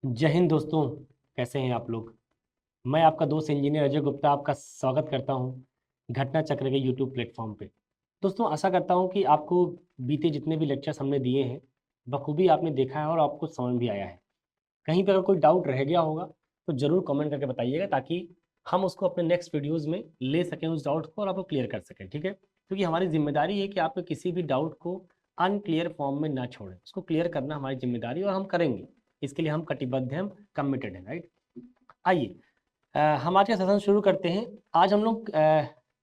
जय हिंद दोस्तों। कैसे हैं आप लोग। मैं आपका दोस्त इंजीनियर अजय गुप्ता आपका स्वागत करता हूं घटना चक्र के यूट्यूब प्लेटफॉर्म पे। दोस्तों आशा करता हूं कि आपको बीते जितने भी लेक्चर्स हमने दिए हैं बखूबी आपने देखा है और आपको समझ भी आया है। कहीं पर अगर कोई डाउट रह गया होगा तो ज़रूर कमेंट करके बताइएगा ताकि हम उसको अपने नेक्स्ट वीडियोज़ में ले सकें उस डाउट को और आपको क्लियर कर सकें। ठीक है, क्योंकि हमारी जिम्मेदारी है कि आप किसी भी डाउट को अनक्लियर फॉर्म में ना छोड़ें, उसको क्लियर करना हमारी जिम्मेदारी और हम करेंगे। इसके लिए हम कटिबद्ध हैं, हम कमिटेड हैं। राइट, आइए हम आज का सेशन शुरू करते हैं। आज हम लोग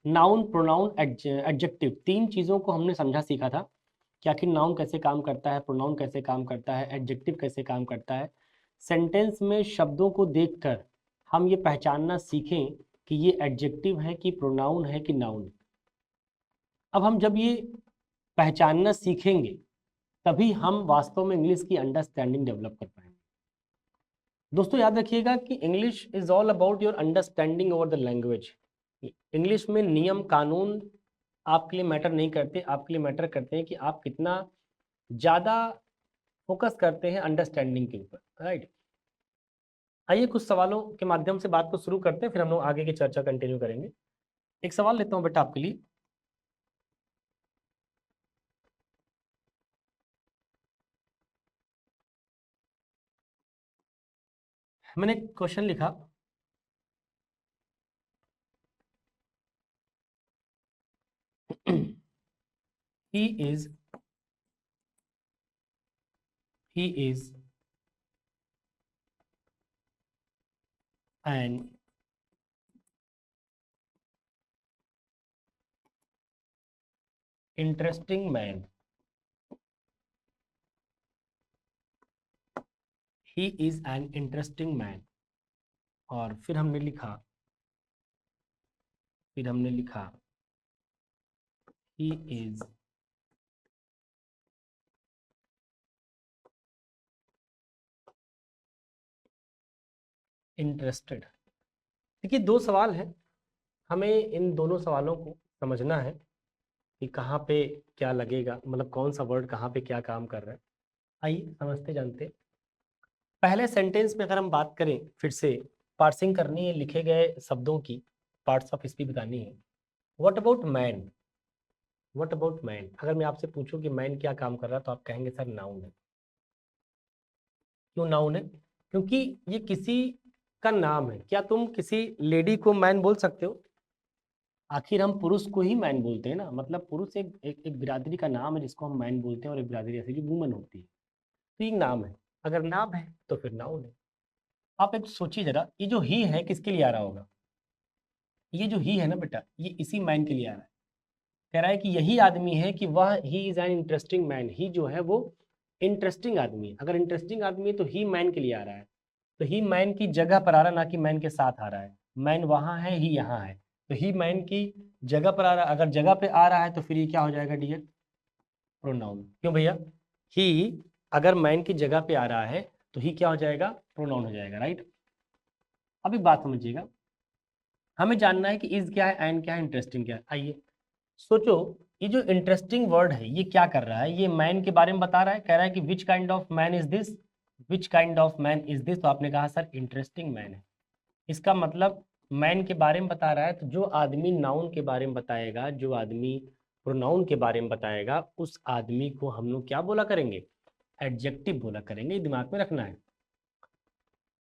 नाउन, प्रोनाउन, एडजेक्टिव, तीन चीज़ों को हमने समझा सीखा था कि आखिर नाउन कैसे काम करता है, प्रोनाउन कैसे काम करता है, एडजेक्टिव कैसे काम करता है। सेंटेंस में शब्दों को देखकर हम ये पहचानना सीखें कि ये एडजेक्टिव है कि प्रोनाउन है कि नाउन। अब हम जब ये पहचानना सीखेंगे तभी हम वास्तव में इंग्लिश की अंडरस्टैंडिंग डेवलप कर पाएंगे। दोस्तों याद रखिएगा कि English is all about your understanding over the language. English में नियम कानून आपके लिए मैटर नहीं करते, आपके लिए मैटर करते हैं कि आप कितना ज़्यादा फोकस करते हैं अंडरस्टैंडिंग के ऊपर। राइट, आइए कुछ सवालों के माध्यम से बात को शुरू करते हैं, फिर हम लोग आगे की चर्चा कंटिन्यू करेंगे। एक सवाल लेता हूँ बेटा आपके लिए। मैंने क्वेश्चन लिखा, he is an interesting man. He is an interesting man. और फिर हमने लिखा he is interested। देखिए दो सवाल हैं, हमें इन दोनों सवालों को समझना है कि कहाँ पे क्या लगेगा, मतलब कौन सा वर्ड कहाँ पे क्या काम कर रहा है। आइए समझते जानते। पहले सेंटेंस में अगर हम बात करें, फिर से पार्सिंग करनी है लिखे गए शब्दों की, पार्ट्स ऑफ स्पीच बतानी है। What about man, what about man. अगर मैं आपसे पूछूं कि मैन क्या काम कर रहा है तो आप कहेंगे सर नाउन है। क्यों नाउन है? क्योंकि ये किसी का नाम है। क्या तुम किसी लेडी को मैन बोल सकते हो? आखिर हम पुरुष को ही मैन बोलते हैं ना, मतलब पुरुष एक बिरादरी का नाम है जिसको हम मैन बोलते हैं, और एक बिरादरी ऐसी जो वुमन होती है, तो एक नाम है। अगर नाम है तो फिर नाउन है। आप एक सोचिए जरा, ये जो ही है किसके लिए आ रहा होगा? ये जो ही है ना बेटा, ये इसी मैन के लिए आ रहा है। कह रहा है कि यही आदमी है कि वह he is an interesting man. He जो है वो इंटरेस्टिंग आदमी है। अगर इंटरेस्टिंग आदमी है तो ही मैन के लिए आ रहा है, तो ही मैन की जगह पर आ रहा है, ना कि मैन के साथ आ रहा है। मैन वहां है, ही यहाँ है, तो ही मैन की जगह पर आ रहा है। अगर जगह पे आ रहा है तो फिर ये क्या हो जाएगा डियर? प्रोनाउन। क्यों भैया? ही अगर मैन की जगह पे आ रहा है तो ही क्या हो जाएगा? प्रोनाउन हो जाएगा। राइट, अब एक बात समझिएगा, हमें जानना है कि इज क्या है, एंड क्या है, इंटरेस्टिंग क्या है। आइए सोचो, ये जो इंटरेस्टिंग वर्ड है ये क्या कर रहा है? ये मैन के बारे में बता रहा है। कह रहा है कि which kind of man is this, which kind of man is this. तो आपने कहा सर इंटरेस्टिंग मैन है। इसका मतलब मैन के बारे में बता रहा है, तो जो आदमी नाउन के बारे में बताएगा, जो आदमी प्रोनाउन के बारे में बताएगा, उस आदमी को हम लोग क्या बोला करेंगे? एडजेक्टिव बोला करेंगे। दिमाग में रखना है।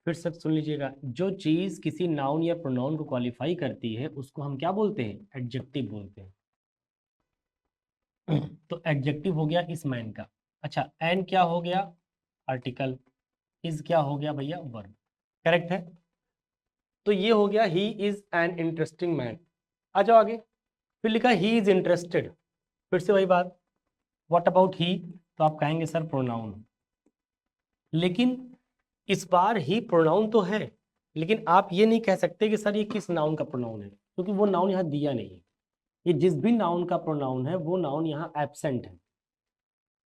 फिर सब सुन लीजिएगा, जो चीज़ किसी नाउन या प्रोनाउन को क्वालिफाई करती है उसको हम क्या बोलते हैं? एडजेक्टिव बोलते हैं। तो एडजेक्टिव हो गया इस मैन का। अच्छा, एन क्या हो गया? आर्टिकल। इज क्या हो गया भैया? वर्ब। करेक्ट है। तो ये हो गया he is an interesting man. आ जाओ आगे, फिर लिखा ही इज इंटरेस्टेड। फिर से वही बात, व्हाट अबाउट ही, तो आप कहेंगे सर प्रोनाउन। लेकिन इस बार ही प्रोनाउन तो है, लेकिन आप ये नहीं कह सकते कि सर ये किस नाउन का प्रोनाउन है, क्योंकि वो नाउन यहाँ दिया नहीं है। ये जिस भी नाउन का प्रोनाउन है वो नाउन यहाँ एब्सेंट है।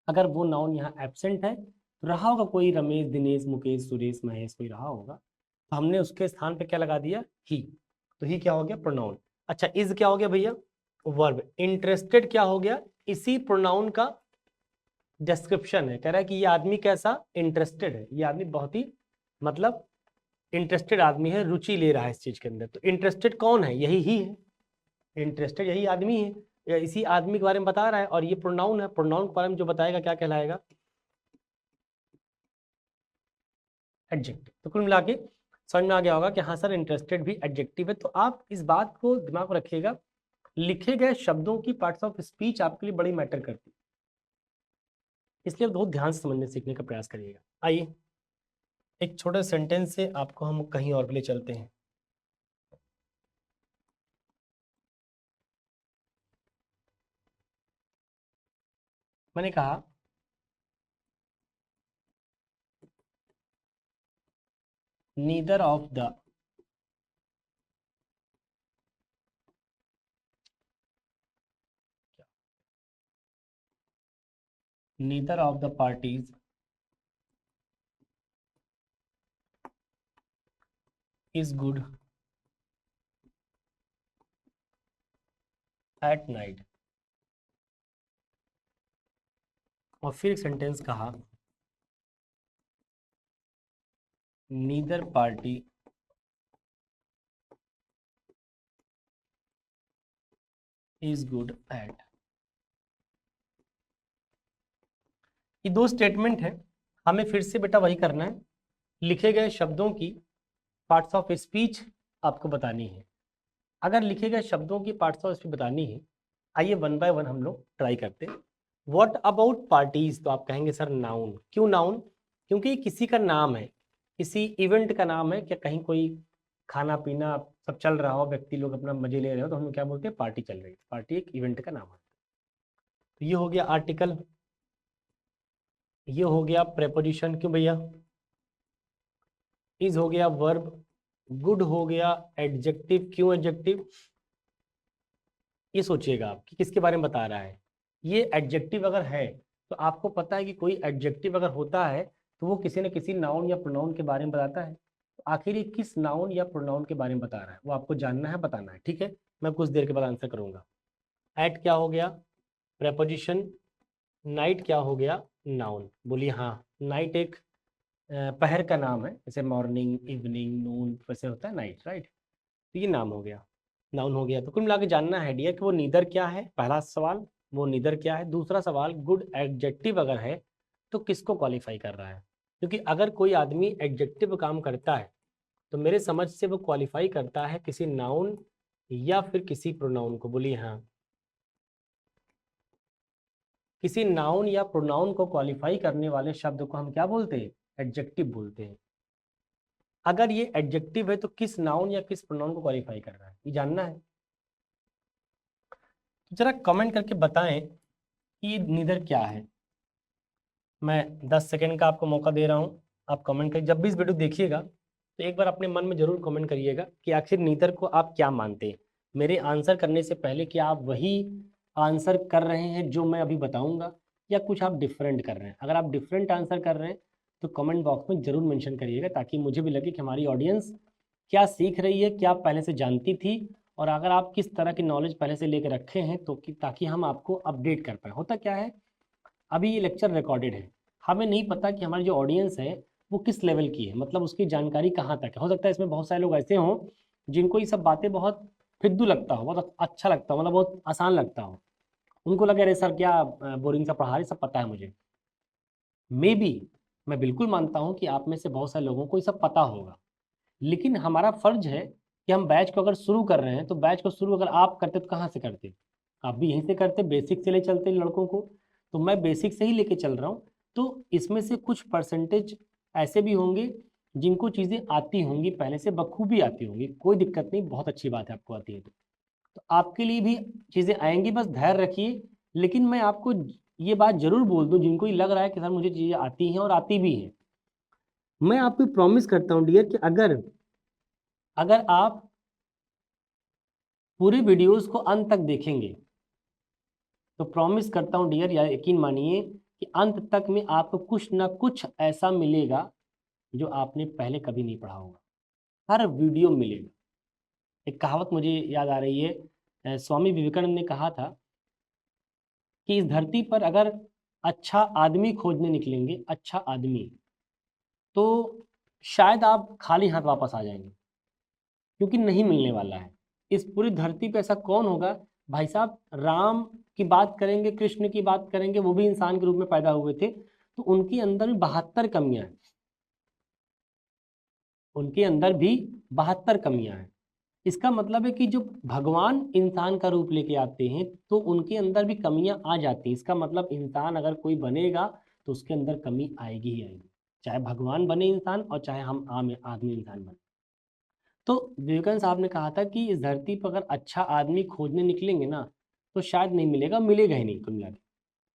अगर वो नाउन यहाँ एब्सेंट है तो रहा होगा कोई रमेश, दिनेश, मुकेश, सुरेश, महेश, कोई रहा होगा, तो हमने उसके स्थान पे क्या लगा दिया? ही। तो ही क्या हो गया? प्रोनाउन। अच्छा, इज क्या हो गया भैया? वर्ब। इंटरेस्टेड क्या हो गया? इसी प्रोनाउन का डिस्क्रिप्शन है। कह रहा है कि ये आदमी कैसा? इंटरेस्टेड है। ये आदमी बहुत ही मतलब इंटरेस्टेड आदमी है, रुचि ले रहा है इस चीज के अंदर। तो इंटरेस्टेड कौन है? यही ही है, इंटरेस्टेड यही आदमी है, या इसी आदमी के बारे में बता रहा है। और ये प्रोनाउन है, प्रोनाउन के बारे में जो बताएगा क्या कहलाएगा? एडजेक्टिव। तो कुल मिला के समझ में आ गया होगा कि हाँ सर इंटरेस्टेड भी एडजेक्टिव है। तो आप इस बात को दिमाग में रखिएगा, लिखे गए शब्दों की पार्ट्स ऑफ स्पीच आपके लिए बड़ी मैटर करती है, इसलिए बहुत ध्यान से समझने सीखने का प्रयास करिएगा। आइए एक छोटे सेंटेंस से आपको हम कहीं और के लिए चलते हैं। मैंने कहा neither of the neither of the parties is good at night। और फिर एक सेंटेंस कहा neither party is good at. ये दो स्टेटमेंट है, हमें फिर से बेटा वही करना है, लिखे गए शब्दों की पार्ट्स ऑफ स्पीच आपको बतानी है। अगर लिखे गए शब्दों की पार्ट्स ऑफ स्पीच बतानी है, आइए वन बाय वन हम लोग ट्राई करते हैं। What about parties? तो आप कहेंगे सर नाउन। क्यों नाउन? क्योंकि ये किसी का नाम है, किसी इवेंट का नाम है। क्या कहीं कोई खाना पीना सब चल रहा हो, व्यक्ति लोग अपना मजे ले रहे हो, तो हम क्या बोलते हैं? पार्टी चल रही है। पार्टी एक इवेंट का नाम है। तो ये हो गया आर्टिकल, ये हो गया प्रेपोजिशन। क्यों भैया? इज हो गया वर्ब, गुड हो गया एडजेक्टिव। क्यों एडजेक्टिव? ये सोचिएगा आप कि किसके बारे में बता रहा है। ये एडजेक्टिव अगर है तो आपको पता है कि कोई एडजेक्टिव अगर होता है तो वो किसी न किसी नाउन या प्रोनाउन के बारे में बताता है। तो आखिर ये किस नाउन या प्रोनाउन के बारे में बता रहा है वो आपको जानना है, बताना है। ठीक है, मैं कुछ देर के बाद आंसर करूंगा। एट क्या हो गया? प्रेपोजिशन। नाइट क्या हो गया? नाउन। बोलिए हाँ। नाइट एक पहर का नाम है, जैसे मॉर्निंग, इवनिंग, नून वैसे होता है नाइट, राइट? तो ये नाम हो गया, नाउन हो गया। तो कुल मिला के जानना है डियर कि वो नीदर क्या है, पहला सवाल वो नीदर क्या है। दूसरा सवाल गुड एडजेक्टिव अगर है तो किसको क्वालिफाई कर रहा है? क्योंकि अगर कोई आदमी एडजेक्टिव काम करता है तो मेरे समझ से वो क्वालिफाई करता है किसी नाउन या फिर किसी प्रोनाउन को। बोलिए हाँ। किसी नाउन या प्रोनाउन को क्वालिफाई करने वाले शब्द को हम क्या बोलते हैं? एडजेक्टिव बोलते हैं। अगर ये एडजेक्टिव है तो किस नाउन या किस प्रोनाउन को क्वालिफाई कर रहा है, ये जानना है। तो जरा कमेंट करके बताएं कि ये नीदर क्या है। मैं 10 सेकेंड का आपको मौका दे रहा हूं, आप कमेंट करिए। जब भी इस वीडियो देखिएगा तो एक बार अपने मन में जरूर कमेंट करिएगा कि आखिर नीदर को आप क्या मानते हैं। मेरे आंसर करने से पहले कि आप वही आंसर कर रहे हैं जो मैं अभी बताऊंगा, या कुछ आप डिफरेंट कर रहे हैं। अगर आप डिफरेंट आंसर कर रहे हैं तो कमेंट बॉक्स में जरूर मेंशन करिएगा, ताकि मुझे भी लगे कि हमारी ऑडियंस क्या सीख रही है, क्या पहले से जानती थी, और अगर आप किस तरह की नॉलेज पहले से लेकर रखे हैं तो ताकि हम आपको अपडेट कर पाए। होता क्या है, अभी ये लेक्चर रिकॉर्डेड है, हमें नहीं पता कि हमारी जो ऑडियंस है वो किस लेवल की है, मतलब उसकी जानकारी कहाँ तक है। हो सकता है इसमें बहुत सारे लोग ऐसे हों जिनको ये सब बातें बहुत फिद्दू लगता हो, बहुत अच्छा लगता हो, मतलब बहुत आसान लगता हो। उनको लगे अरे सर क्या बोरिंग सा पढ़ा रहे, सब पता है मुझे। मे बी, मैं बिल्कुल मानता हूँ कि आप में से बहुत सारे लोगों को ये सब पता होगा, लेकिन हमारा फर्ज है कि हम बैच को अगर शुरू कर रहे हैं तो बैच को शुरू अगर आप करते तो कहाँ से करते? आप भी यहीं से करते, बेसिक से ले चलते लड़कों को। तो मैं बेसिक से ही लेके चल रहा हूँ। तो इसमें से कुछ परसेंटेज ऐसे भी होंगे जिनको चीज़ें आती होंगी, पहले से बखूबी आती होंगी, कोई दिक्कत नहीं, बहुत अच्छी बात है आपको आती है। तो आपके लिए भी चीज़ें आएंगी, बस धैर्य रखिए। लेकिन मैं आपको ये बात जरूर बोल दूं, जिनको ये लग रहा है कि सर मुझे चीज़ें आती हैं और आती भी हैं, मैं आपको प्रॉमिस करता हूँ डियर कि अगर अगर आप पूरे वीडियोस को अंत तक देखेंगे तो प्रॉमिस करता हूँ डियर, या यकीन मानिए कि अंत तक में आपको कुछ ना कुछ ऐसा मिलेगा जो आपने पहले कभी नहीं पढ़ा होगा। हर वीडियो में मिलेगा। एक कहावत मुझे याद आ रही है, स्वामी विवेकानंद ने कहा था कि इस धरती पर अगर अच्छा आदमी खोजने निकलेंगे, अच्छा आदमी, तो शायद आप खाली हाथ वापस आ जाएंगे, क्योंकि नहीं मिलने वाला है। इस पूरी धरती पे ऐसा कौन होगा भाई साहब, राम की बात करेंगे, कृष्ण की बात करेंगे, वो भी इंसान के रूप में पैदा हुए थे, तो उनके अंदर भी 72 कमियां हैं, उनके अंदर भी 72 कमियां हैं। इसका मतलब है कि जो भगवान इंसान का रूप लेके आते हैं तो उनके अंदर भी कमियां आ जाती हैं। इसका मतलब इंसान अगर कोई बनेगा तो उसके अंदर कमी आएगी ही आएगी, चाहे भगवान बने इंसान और चाहे हम आम आदमी इंसान बने। तो विवेकानंद साहब ने कहा था कि इस धरती पर अगर अच्छा आदमी खोजने निकलेंगे ना तो शायद नहीं मिलेगा, मिलेगा ही नहीं कुल मिला के।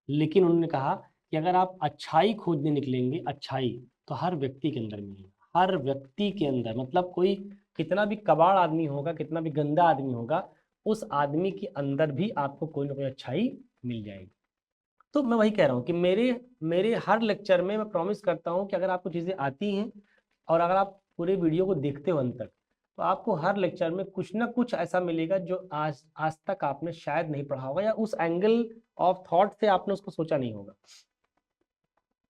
लेकिन उन्होंने कहा कि अगर आप अच्छाई खोजने निकलेंगे, अच्छाई, तो हर व्यक्ति के अंदर मिलेगा, हर व्यक्ति के अंदर। मतलब कोई कितना भी कबाड़ आदमी होगा, कितना भी गंदा आदमी होगा, उस आदमी के अंदर भी आपको कोई ना कोई अच्छाई मिल जाएगी। तो मैं वही कह रहा हूँ कि मेरे मेरे हर लेक्चर में मैं प्रॉमिस करता हूँ कि अगर आपको चीज़ें आती हैं और अगर आप पूरे वीडियो को देखते हो अंत तक, तो आपको हर लेक्चर में कुछ ना कुछ ऐसा मिलेगा जो आज आज तक आपने शायद नहीं पढ़ा होगा, या उस एंगल ऑफ थॉट से आपने उसको सोचा नहीं होगा।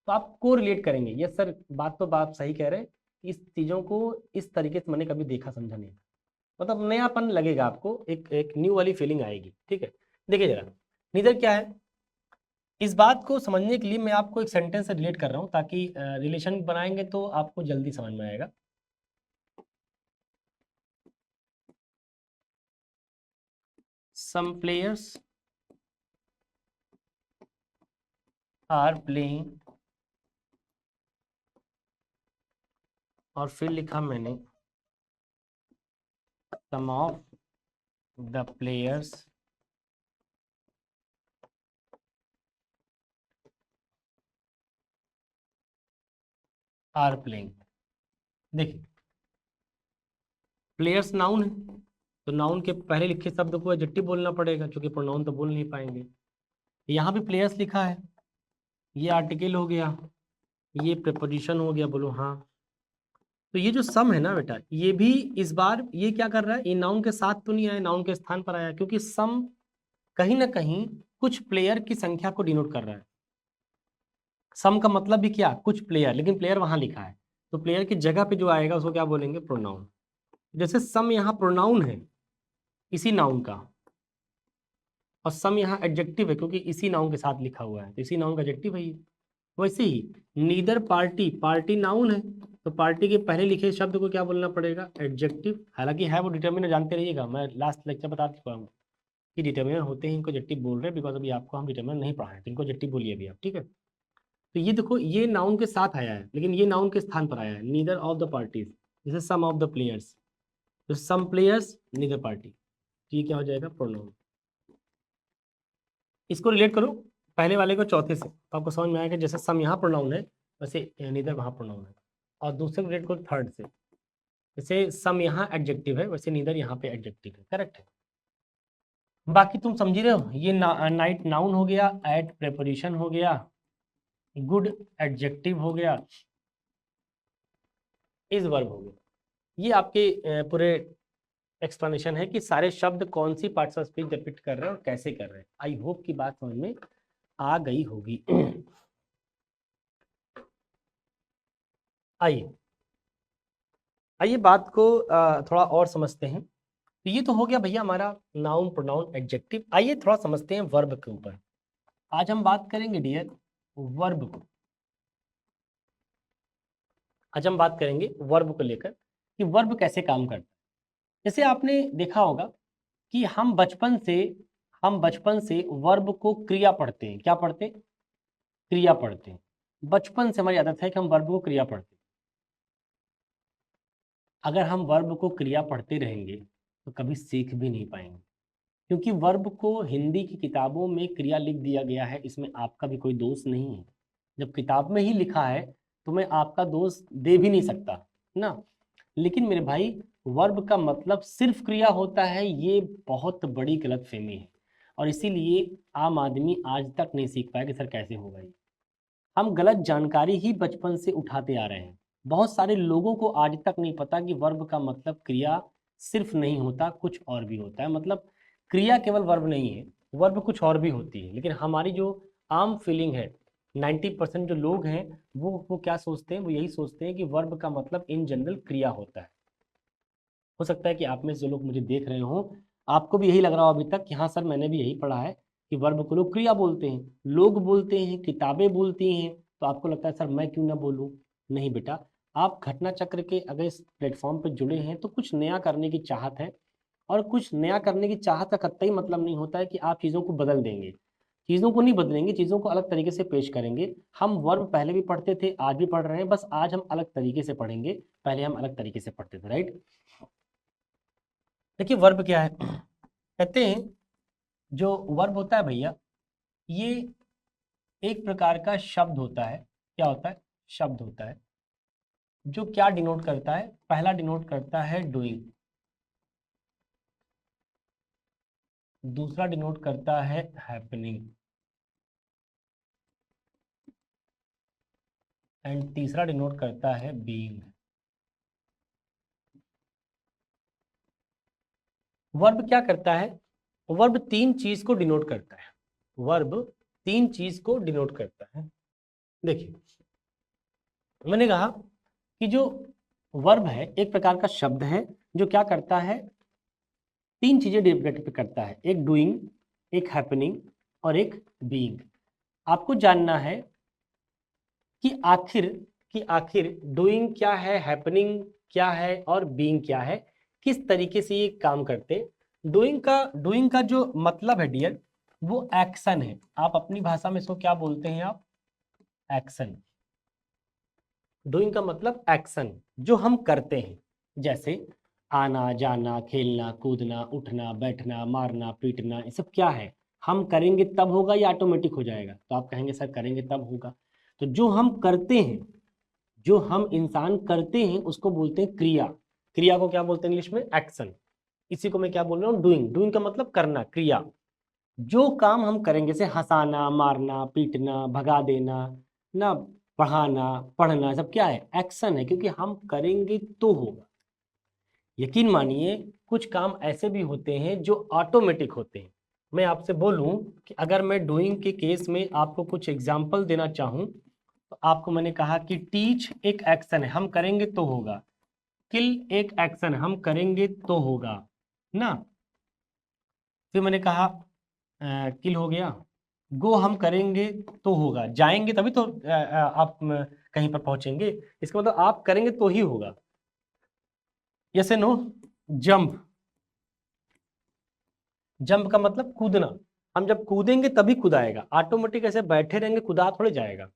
तो आप को रिलेट करेंगे, ये सर बात तो बात सही कह रहे हैं, इस चीज़ों को इस तरीके से मैंने कभी देखा समझा नहीं। मतलब नयापन लगेगा आपको, एक एक न्यू वाली फीलिंग आएगी। ठीक है, देखिए जरा नीदर क्या है। इस बात को समझने के लिए मैं आपको एक सेंटेंस से रिलेट कर रहा हूँ, ताकि रिलेशन बनाएंगे तो आपको जल्दी समझ में आएगा। Some players are playing, और फिर लिखा मैंने some of the players are playing। देखिए प्लेयर्स नाउन है, तो नाउन के पहले लिखे शब्द को एडजेक्टिव बोलना पड़ेगा, क्योंकि प्रोनाउन तो बोल नहीं पाएंगे। यहाँ भी प्लेयर्स लिखा है, ये आर्टिकल हो गया, ये प्रीपोजिशन हो गया, बोलो हाँ। तो ये जो सम है ना बेटा, ये भी इस बार ये क्या कर रहा है, ये नाउन के साथ तो नहीं आया, नाउन के स्थान पर आया, क्योंकि सम कहीं ना कहीं कुछ प्लेयर की संख्या को डिनोट कर रहा है। सम का मतलब भी क्या, कुछ प्लेयर, लेकिन प्लेयर वहां लिखा है, तो प्लेयर की जगह पे जो आएगा उसको क्या बोलेंगे, प्रोनाउन। जैसे सम यहाँ प्रोनाउन है इसी नाउन का, और सम यहाँ एडजेक्टिव है क्योंकि इसी नाउन के साथ लिखा हुआ है, तो इसी नाउन का एडजेक्टिव है ये। वैसे ही नीदर पार्टी, पार्टी नाउन है, तो पार्टी के पहले लिखे शब्द को क्या बोलना पड़ेगा, एडजेक्टिव। हालांकि है वो डिटर्मिनर, जानते रहिएगा, मैं लास्ट लेक्चर बता चुका हूँ कि डिटर्मिनर होते हैं, इनको एडजेक्टिव बोल रहे हैं, बिकॉज अभी आपको हम डिटर्मिनर नहीं पढ़ाए, तो इनको एडजेक्टिव बोलिए अभी आप, ठीक है। तो ये देखो, ये नाउन के साथ आया है, लेकिन ये नाउन के स्थान पर आया है, नीदर ऑफ द पार्टीज, जैसे सम ऑफ द प्लेयर्स, तो सम प्लेयर्स नीदर पार्टी, ये क्या हो जाएगा, प्रोनाउन। इसको रिलेट करो पहले वाले को चौथे से, तो आपको समझ में आएगा, जैसे सम यहाँ प्रोनाउन है वैसे नीदर वहाँ प्रोनाउन है। और दूसरे को रिलेट करो थर्ड से, जैसे सम यहाँ एडजेक्टिव है वैसे नीदर यहाँ पे एडजेक्टिव है, करेक्ट है। बाकी तुम समझ रहे हो, ये नाइट नाउन हो गया, एट प्रेपोजिशन हो गया, गुड एडजेक्टिव हो गया, इज वर्ब हो गया। ये आपके पूरे एक्सप्लेनेशन है कि सारे शब्द कौन सी पार्ट्स ऑफ स्पीच डिपिक्ट कर रहे हैं और कैसे कर रहे हैं। आई होप की बात समझ में आ गई होगी। आइए आइए बात को थोड़ा और समझते हैं। तो ये तो हो गया भैया हमारा नाउन प्रोनाउन एडजेक्टिव। आइए थोड़ा समझते हैं वर्ब के ऊपर। आज हम बात करेंगे डियर वर्ब को, आज हम बात करेंगे वर्ब को लेकर कि वर्ब कैसे काम करता है। जैसे आपने देखा होगा कि हम बचपन से वर्ब को क्रिया पढ़ते हैं। क्या पढ़ते हैं, क्रिया पढ़ते हैं। बचपन से हमारी आदत है कि हम वर्ब को क्रिया पढ़ते हैं। अगर हम वर्ब को क्रिया पढ़ते रहेंगे तो कभी सीख भी नहीं पाएंगे, क्योंकि वर्ब को हिंदी की किताबों में क्रिया लिख दिया गया है, इसमें आपका भी कोई दोष नहीं है। जब किताब में ही लिखा है तो मैं आपका दोष दे भी नहीं सकता ना। लेकिन मेरे भाई, वर्ब का मतलब सिर्फ क्रिया होता है, ये बहुत बड़ी गलतफहमी है, और इसीलिए आम आदमी आज तक नहीं सीख पाया कि सर कैसे होगा ये। हम गलत जानकारी ही बचपन से उठाते आ रहे हैं। बहुत सारे लोगों को आज तक नहीं पता कि वर्ब का मतलब क्रिया सिर्फ नहीं होता, कुछ और भी होता है। मतलब क्रिया केवल वर्ब नहीं है, वर्ब कुछ और भी होती है। लेकिन हमारी जो आम फीलिंग है 90% जो लोग हैं वो क्या सोचते हैं, वो यही सोचते हैं कि वर्ब का मतलब इन जनरल क्रिया होता है। हो सकता है कि आप में से जो लोग मुझे देख रहे हो आपको भी यही लग रहा हो अभी तक कि हाँ सर मैंने भी यही पढ़ा है कि वर्ब को लोग क्रिया बोलते हैं, लोग बोलते हैं, किताबें बोलती हैं, तो आपको लगता है सर मैं क्यों ना बोलूं। नहीं बेटा, आप घटना चक्र के अगर इस प्लेटफॉर्म पर जुड़े हैं तो कुछ नया करने की चाहत है, और कुछ नया करने की चाहत का कतई मतलब नहीं होता है कि आप चीज़ों को बदल देंगे। चीज़ों को नहीं बदलेंगे, चीज़ों को अलग तरीके से पेश करेंगे। हम वर्ब पहले भी पढ़ते थे, आज भी पढ़ रहे हैं, बस आज हम अलग तरीके से पढ़ेंगे, पहले हम अलग तरीके से पढ़ते थे, राइट। देखिए वर्ब क्या है, कहते हैं जो वर्ब होता है भैया, ये एक प्रकार का शब्द होता है। क्या होता है? शब्द होता है जो क्या डिनोट करता है, पहला डिनोट करता है डूइंग, दूसरा डिनोट करता है हैपनिंग, एंड तीसरा डिनोट करता है बीइंग। वर्ब क्या करता है? वर्ब तीन चीज को डिनोट करता है। वर्ब तीन चीज को डिनोट करता है। देखिए मैंने कहा कि जो वर्ब है एक प्रकार का शब्द है जो क्या करता है, तीन चीजें डिनोट करता है, एक डूइंग, एक हैपनिंग और एक बीइंग। आपको जानना है कि आखिर डूइंग क्या है, हैपनिंग क्या है और बीइंग क्या है, किस तरीके से ये काम करते। डूइंग का जो मतलब है डियर, वो एक्शन है। आप अपनी भाषा में इसको क्या बोलते हैं? आप एक्शन। डूइंग का मतलब एक्शन, जो हम करते हैं, जैसे आना जाना, खेलना कूदना, उठना बैठना, मारना पीटना, ये सब क्या है? हम करेंगे तब होगा या ऑटोमेटिक हो जाएगा? तो आप कहेंगे सर करेंगे तब होगा। तो जो हम करते हैं, जो हम इंसान करते हैं उसको बोलते हैं क्रिया। क्रिया को क्या बोलते हैं इंग्लिश में? एक्शन। इसी को मैं क्या बोल रहा हूँ? डूइंग। डूइंग का मतलब करना, क्रिया। जो काम हम करेंगे, जैसे हंसाना, मारना पीटना, भगा देना ना, पढ़ाना पढ़ना, सब क्या है? एक्शन है, क्योंकि हम करेंगे तो होगा। यकीन मानिए कुछ काम ऐसे भी होते हैं जो ऑटोमेटिक होते हैं। मैं आपसे बोलूं कि अगर मैं डूइंग के केस में आपको कुछ एग्जांपल देना चाहूं, तो आपको मैंने कहा कि टीच एक एक्शन है, हम करेंगे तो होगा। किल एक एक्शन है, हम करेंगे तो होगा ना। फिर मैंने कहा किल हो गया। गो हम करेंगे तो होगा, जाएंगे तभी तो आप कहीं पर पहुंचेंगे, इसका मतलब आप करेंगे तो ही होगा। Yes no. जंप, जंप का मतलब कूदना। हम जब कूदेंगे तभी कूदाएगा, ऑटोमेटिक ऐसे बैठे रहेंगे कूदा थोड़े जाएगा।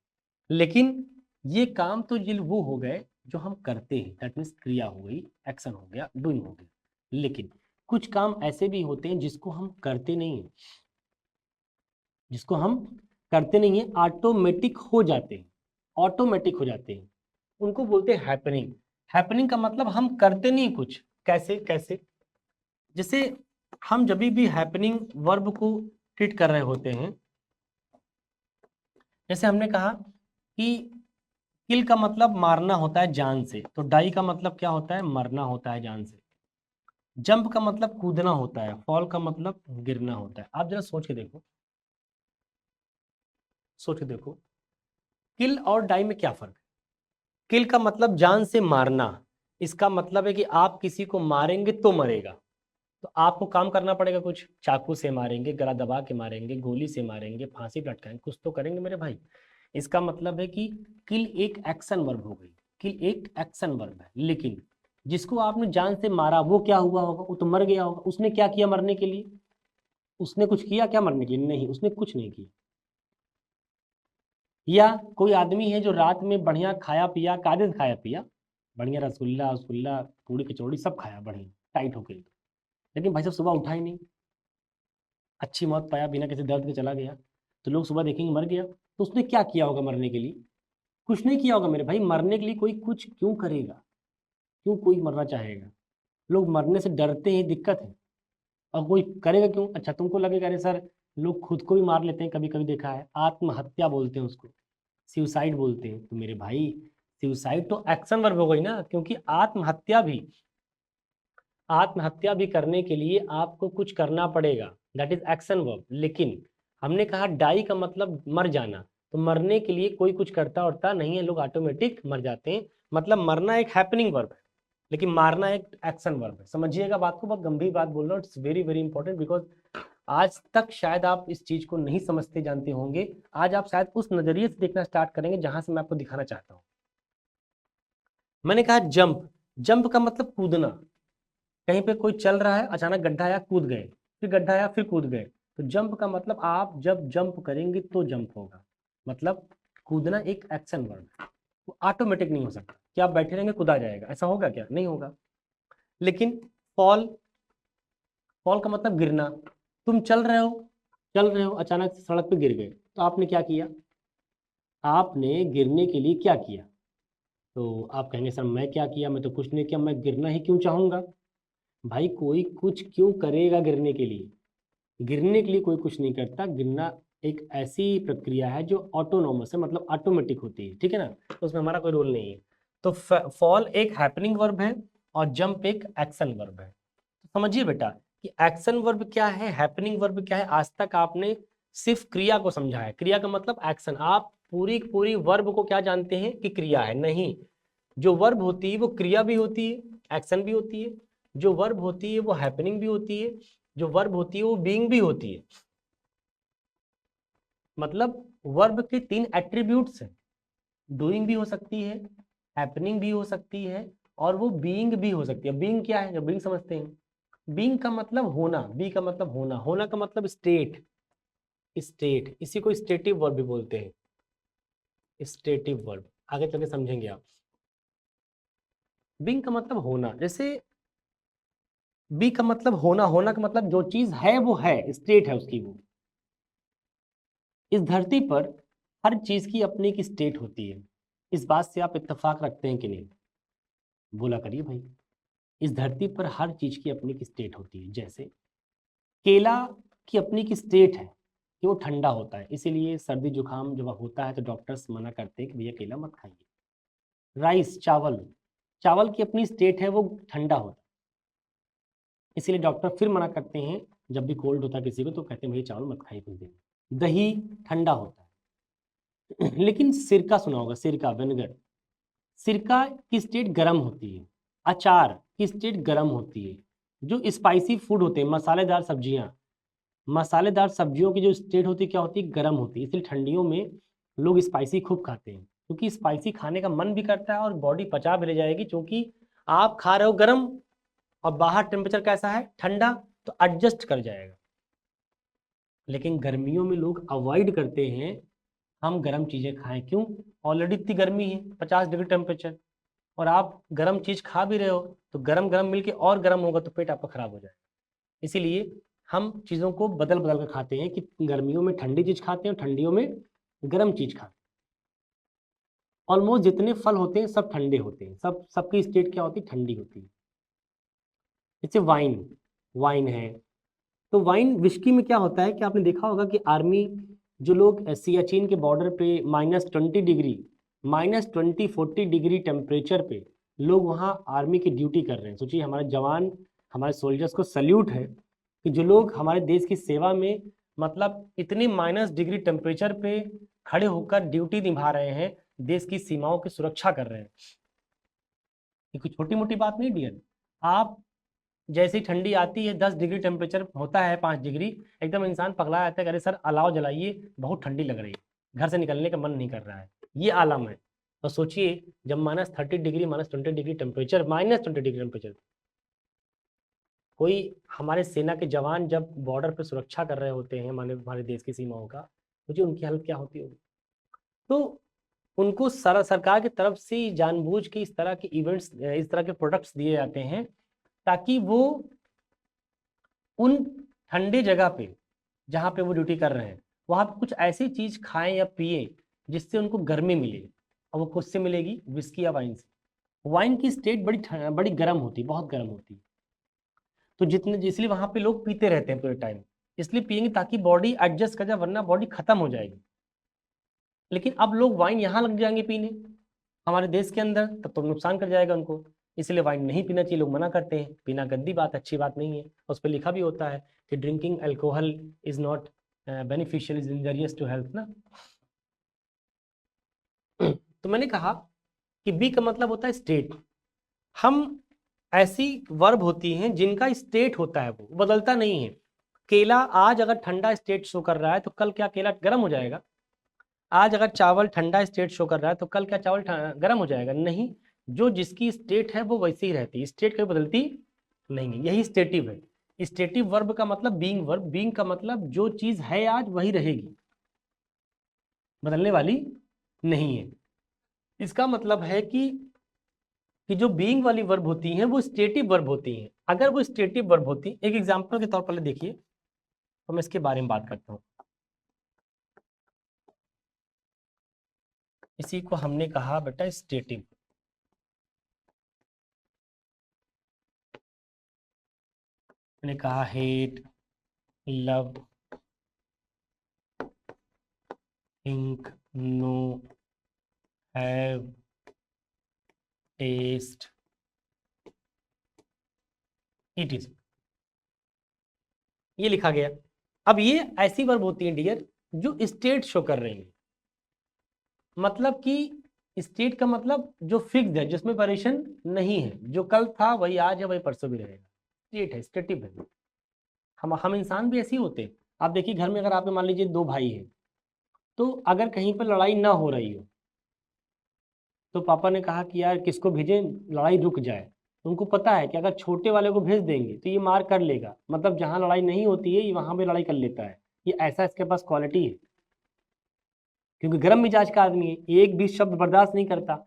लेकिन ये काम तो जिल वो हो गए जो हम करते हैं, दैट मीन्स क्रिया हो गई, एक्शन हो गया, डूइंग हो गया। लेकिन कुछ काम ऐसे भी होते हैं जिसको हम करते नहीं हैं, जिसको हम करते नहीं है, ऑटोमेटिक हो जाते हैं, ऑटोमेटिक हो जाते हैं, उनको बोलते हैं हैपनिंग। हैपनिंग का मतलब हम करते नहीं कुछ। कैसे कैसे? जैसे हम जब भी हैपनिंग वर्ब को ट्रीट कर रहे होते हैं, जैसे हमने कहा कि किल का मतलब मारना होता है जान से, तो डाई का मतलब क्या होता है? मरना होता है जान से। जंप का मतलब कूदना होता है, फॉल का मतलब गिरना होता है। आप जरा सोच के देखो, सोच के देखो, किल और डाई में क्या फर्क है? किल का मतलब जान से मारना, इसका मतलब है कि आप किसी को मारेंगे तो मरेगा, तो आपको काम करना पड़ेगा कुछ, चाकू से मारेंगे, गला दबा के मारेंगे, गोली से मारेंगे, फांसी पे लटकाएंगे, कुछ तो करेंगे मेरे भाई। इसका मतलब है कि किल एक एक्शन वर्ब हो गई, किल एक एक्शन वर्ब है। लेकिन जिसको आपने जान से मारा वो क्या हुआ होगा? वो तो मर गया होगा। उसने क्या किया मरने के लिए? उसने कुछ किया क्या मरने के लिए? नहीं, उसने कुछ नहीं किया। या कोई आदमी है जो रात में बढ़िया खाया पिया, कायदे से खाया पिया, बढ़िया रसगुल्ला रसगुल्ला पूड़ी कचौड़ी सब खाया बढ़िया टाइट होके, लेकिन भाई साहब सुबह उठा ही नहीं, अच्छी मौत पाया, बिना किसी दर्द के चला गया, तो लोग सुबह देखेंगे मर गया। तो उसने क्या किया होगा मरने के लिए? कुछ नहीं किया होगा मेरे भाई। मरने के लिए कोई कुछ क्यों करेगा? क्यों कोई मरना चाहेगा? लोग मरने से डरते हैं, दिक्कत है। और कोई करेगा क्यों? अच्छा तुमको लगेगा अरे सर लोग खुद को भी मार लेते हैं, कभी कभी देखा है, आत्महत्या बोलते हैं उसको, सुसाइड बोलते हैं। तो मेरे भाई सुसाइड तो एक्शन वर्ब हो गई ना, क्योंकि आत्महत्या भी करने के लिए आपको कुछ करना पड़ेगा, दैट इज एक्शन वर्ब। लेकिन हमने कहा डाई का मतलब मर जाना, तो मरने के लिए कोई कुछ करता उरता नहीं है, लोग ऑटोमेटिक मर जाते हैं। मतलब मरना एक हैपनिंग वर्ब है, लेकिन मारना एक एक्शन वर्ब है। समझिएगा बात को, बहुत गंभीर बात बोल रहा हूँ, it's very very important, because आज तक शायद आप इस चीज को नहीं समझते जानते होंगे। आज आप शायद उस नजरिए से देखना स्टार्ट करेंगे जहां से मैं आपको दिखाना चाहता हूँ। मैंने कहा जंप, जंप का मतलब कूदना। कहीं पे कोई चल रहा है, अचानक गड्ढा आया, कूद गए, फिर गड्ढा आया, फिर कूद गए। तो जंप का मतलब आप जब जंप करेंगे तो जंप होगा, मतलब कूदना एक एक्शन वर्ब है, वो ऑटोमेटिक नहीं हो सकता कि आप बैठे रहेंगे कूदा जाएगा, ऐसा होगा क्या? नहीं होगा। लेकिन फॉल, फॉल का मतलब गिरना। तुम चल रहे हो, अचानक से सड़क पे गिर गए, तो आपने क्या किया? आपने गिरने के लिए क्या किया? तो आप कहेंगे सर मैं क्या किया, मैं तो कुछ नहीं किया, मैं गिरना ही क्यों चाहूंगा? भाई कोई कुछ क्यों करेगा गिरने के लिए? गिरने के लिए कोई कुछ नहीं करता। गिरना एक ऐसी प्रक्रिया है जो ऑटोनोमस है, मतलब ऑटोमेटिक होती है, ठीक है ना, तो उसमें हमारा कोई रोल नहीं है। तो फॉल एक हैपनिंग वर्ब है और जंप एक एक्शन वर्ब है। तो समझिए बेटा कि एक्शन वर्ब क्या है, हैपनिंग वर्ब क्या है। आज तक आपने सिर्फ क्रिया को समझा है, क्रिया का मतलब एक्शन। आप पूरी पूरी वर्ब को क्या जानते हैं कि क्रिया है? नहीं, जो वर्ब होती है वो क्रिया भी होती है, एक्शन भी होती है। जो वर्ब होती है वो हैपनिंग भी होती है, जो वर्ब होती है वो बीइंग भी होती है। मतलब वर्ब के 3 एट्रीब्यूट्स हैं, डूइंग भी हो सकती है, हैपनिंग भी हो सकती है, और वो बीइंग भी हो सकती है। बीइंग क्या है? जो बीइंग समझते हैं, बीइंग का मतलब होना, बी का मतलब होना, होना का मतलब स्टेट, स्टेट, इसी को स्टेटिव वर्ब भी बोलते हैं, स्टेटिव वर्ब। आगे चल के समझेंगे आप। बीइंग का मतलब होना, जैसे बी का मतलब होना, होना का मतलब जो चीज है वो है, स्टेट है उसकी वो। इस धरती पर हर चीज की अपनी एक स्टेट होती है। इस बात से आप इत्तेफाक रखते हैं कि नहीं? बोला करिए भाई। इस धरती पर हर चीज की अपनी एक स्टेट होती है। जैसे केला की अपनी एक स्टेट है कि वो ठंडा होता है, इसीलिए सर्दी जुकाम जब होता है तो डॉक्टर्स मना करते हैं कि भैया केला मत खाइए। राइस, चावल, चावल की अपनी स्टेट है, वो ठंडा होता है, इसीलिए डॉक्टर फिर मना करते हैं। जब भी कोल्ड होता है किसी को तो कहते हैं भैया चावल मत खाइए कुछ दिन। दही ठंडा होता है लेकिन सिरका सुना होगा, सिरका, विनेगर, सिरका की स्टेट गर्म होती है। अचार की स्टेट गर्म होती है। जो स्पाइसी फूड होते हैं, मसालेदार सब्जियां, मसालेदार सब्जियों की जो स्टेट होती है क्या होती है? गर्म होती है। इसलिए ठंडियों में लोग स्पाइसी खूब खाते हैं, क्योंकि स्पाइसी खाने का मन भी करता है और बॉडी पचा भी ले जाएगी, क्योंकि आप खा रहे हो गर्म और बाहर टेम्परेचर कैसा है? ठंडा, तो एडजस्ट कर जाएगा। लेकिन गर्मियों में लोग अवॉइड करते हैं हम गर्म चीजें खाएं। क्यों? ऑलरेडी इतनी गर्मी है, 50 डिग्री टेम्परेचर, और आप गर्म चीज खा भी रहे हो तो गरम गरम मिलके और गर्म होगा तो पेट आपका खराब हो जाएगा। इसीलिए हम चीजों को बदल बदल कर खाते हैं कि गर्मियों में ठंडी चीज खाते हैं, ठंडियों में गर्म चीज खाते हैं। ऑलमोस्ट जितने फल होते हैं सब ठंडे होते हैं, सबकी स्टेट क्या होती है? ठंडी होती है। जैसे वाइन, वाइन है, तो वाइन विस्की में क्या होता है कि आपने देखा होगा कि आर्मी, जो लोग सियाचिन के बॉर्डर पे -20 डिग्री, -20-40 डिग्री टेम्परेचर पे लोग वहाँ आर्मी की ड्यूटी कर रहे हैं। सोचिए, हमारे जवान, हमारे सोल्जर्स को सल्यूट है कि जो लोग हमारे देश की सेवा में, मतलब इतनी -डिग्री टेम्परेचर पे खड़े होकर ड्यूटी निभा रहे हैं, देश की सीमाओं की सुरक्षा कर रहे हैं। ये कोई छोटी मोटी बात नहीं डियर। आप जैसे ही ठंडी आती है, 10 डिग्री टेम्परेचर होता है, 5 डिग्री, एकदम इंसान पगला जाता है, अरे सर अलाव जलाइए, बहुत ठंडी लग रही है, घर से निकलने का मन नहीं कर रहा है। ये आलम है। तो सोचिए, जब -30 degree, -20 degree temperature, -20 degree temperature, कोई हमारे सेना के जवान जब बॉर्डर पे सुरक्षा कर रहे होते हैं हमारे हमारे देश की सीमाओं का, सोचिए उनकी हालत क्या होती होगी। तो उनको सरकार की तरफ से जानबूझ के इस तरह के इवेंट्स, इस तरह के प्रोडक्ट्स दिए जाते हैं ताकि वो उन ठंडे जगह पे जहाँ पे वो ड्यूटी कर रहे हैं वहाँ पे कुछ ऐसी चीज खाएं या पिए जिससे उनको गर्मी मिले। और वो किससे मिलेगी? विस्की या वाइन से। वाइन की स्टेट बड़ी गर्म होती है, बहुत गर्म होती है। तो जितने, इसलिए वहां पे लोग पीते रहते हैं पूरे टाइम, इसलिए पियेंगे ताकि बॉडी एडजस्ट कर जाए, वरना बॉडी खत्म हो जाएगी। लेकिन अब लोग वाइन यहाँ लग जाएंगे पीने हमारे देश के अंदर, तब तो नुकसान कर जाएगा उनको। इसलिए वाइन नहीं पीना चाहिए, लोग मना करते हैं। पीना गंदी बात, अच्छी बात नहीं है। उस पर लिखा भी होता है कि drinking alcohol is not beneficial, is injurious to health ना। तो मैंने कहा कि बी का मतलब होता है स्टेट। हम ऐसी वर्ब होती हैं जिनका स्टेट होता है, वो बदलता नहीं है। केला आज अगर ठंडा स्टेट शो कर रहा है तो कल क्या केला गर्म हो जाएगा? आज अगर चावल ठंडा स्टेट शो कर रहा है तो कल क्या चावल गर्म हो जाएगा? नहीं, जो जिसकी स्टेट है वो वैसी ही रहती है, स्टेट कभी बदलती नहीं है। यही स्टेटिव है। स्टेटिव वर्ब का मतलब बीइंग वर्ब, बीइंग का मतलब जो चीज है आज वही रहेगी, बदलने वाली नहीं है। इसका मतलब है कि जो बीइंग वाली वर्ब होती हैं वो स्टेटिव वर्ब होती हैं। अगर वो स्टेटिव वर्ब होती, एक एग्जांपल के तौर पर देखिए, तो मैं इसके बारे में बात करता हूं। इसी को हमने कहा बेटा स्टेटिव। मैंने कहा hate, love, think, know, have, taste, it is, ये लिखा गया। अब ये ऐसी वर्ब होती है डियर जो स्टेट शो कर रही है, मतलब कि स्टेट का मतलब जो फिक्स्ड है, जिसमें वेरिएशन नहीं है, जो कल था वही आज है, वही परसों भी रहेगा, स्टेट है, स्टेटिव है। हम इंसान भी ऐसे ही होते हैं। आप देखिए घर में अगर आप मान लीजिए दो भाई हैं, तो अगर कहीं पर लड़ाई ना हो रही हो तो पापा ने कहा कि यार किसको भेजें लड़ाई रुक जाए। उनको पता है कि अगर छोटे वाले को भेज देंगे तो ये मार कर लेगा, मतलब जहाँ लड़ाई नहीं होती है ये वहां पे लड़ाई कर लेता है। ये ऐसा इसके पास क्वालिटी है, क्योंकि गर्म मिजाज का आदमी है, एक भी शब्द बर्दाश्त नहीं करता।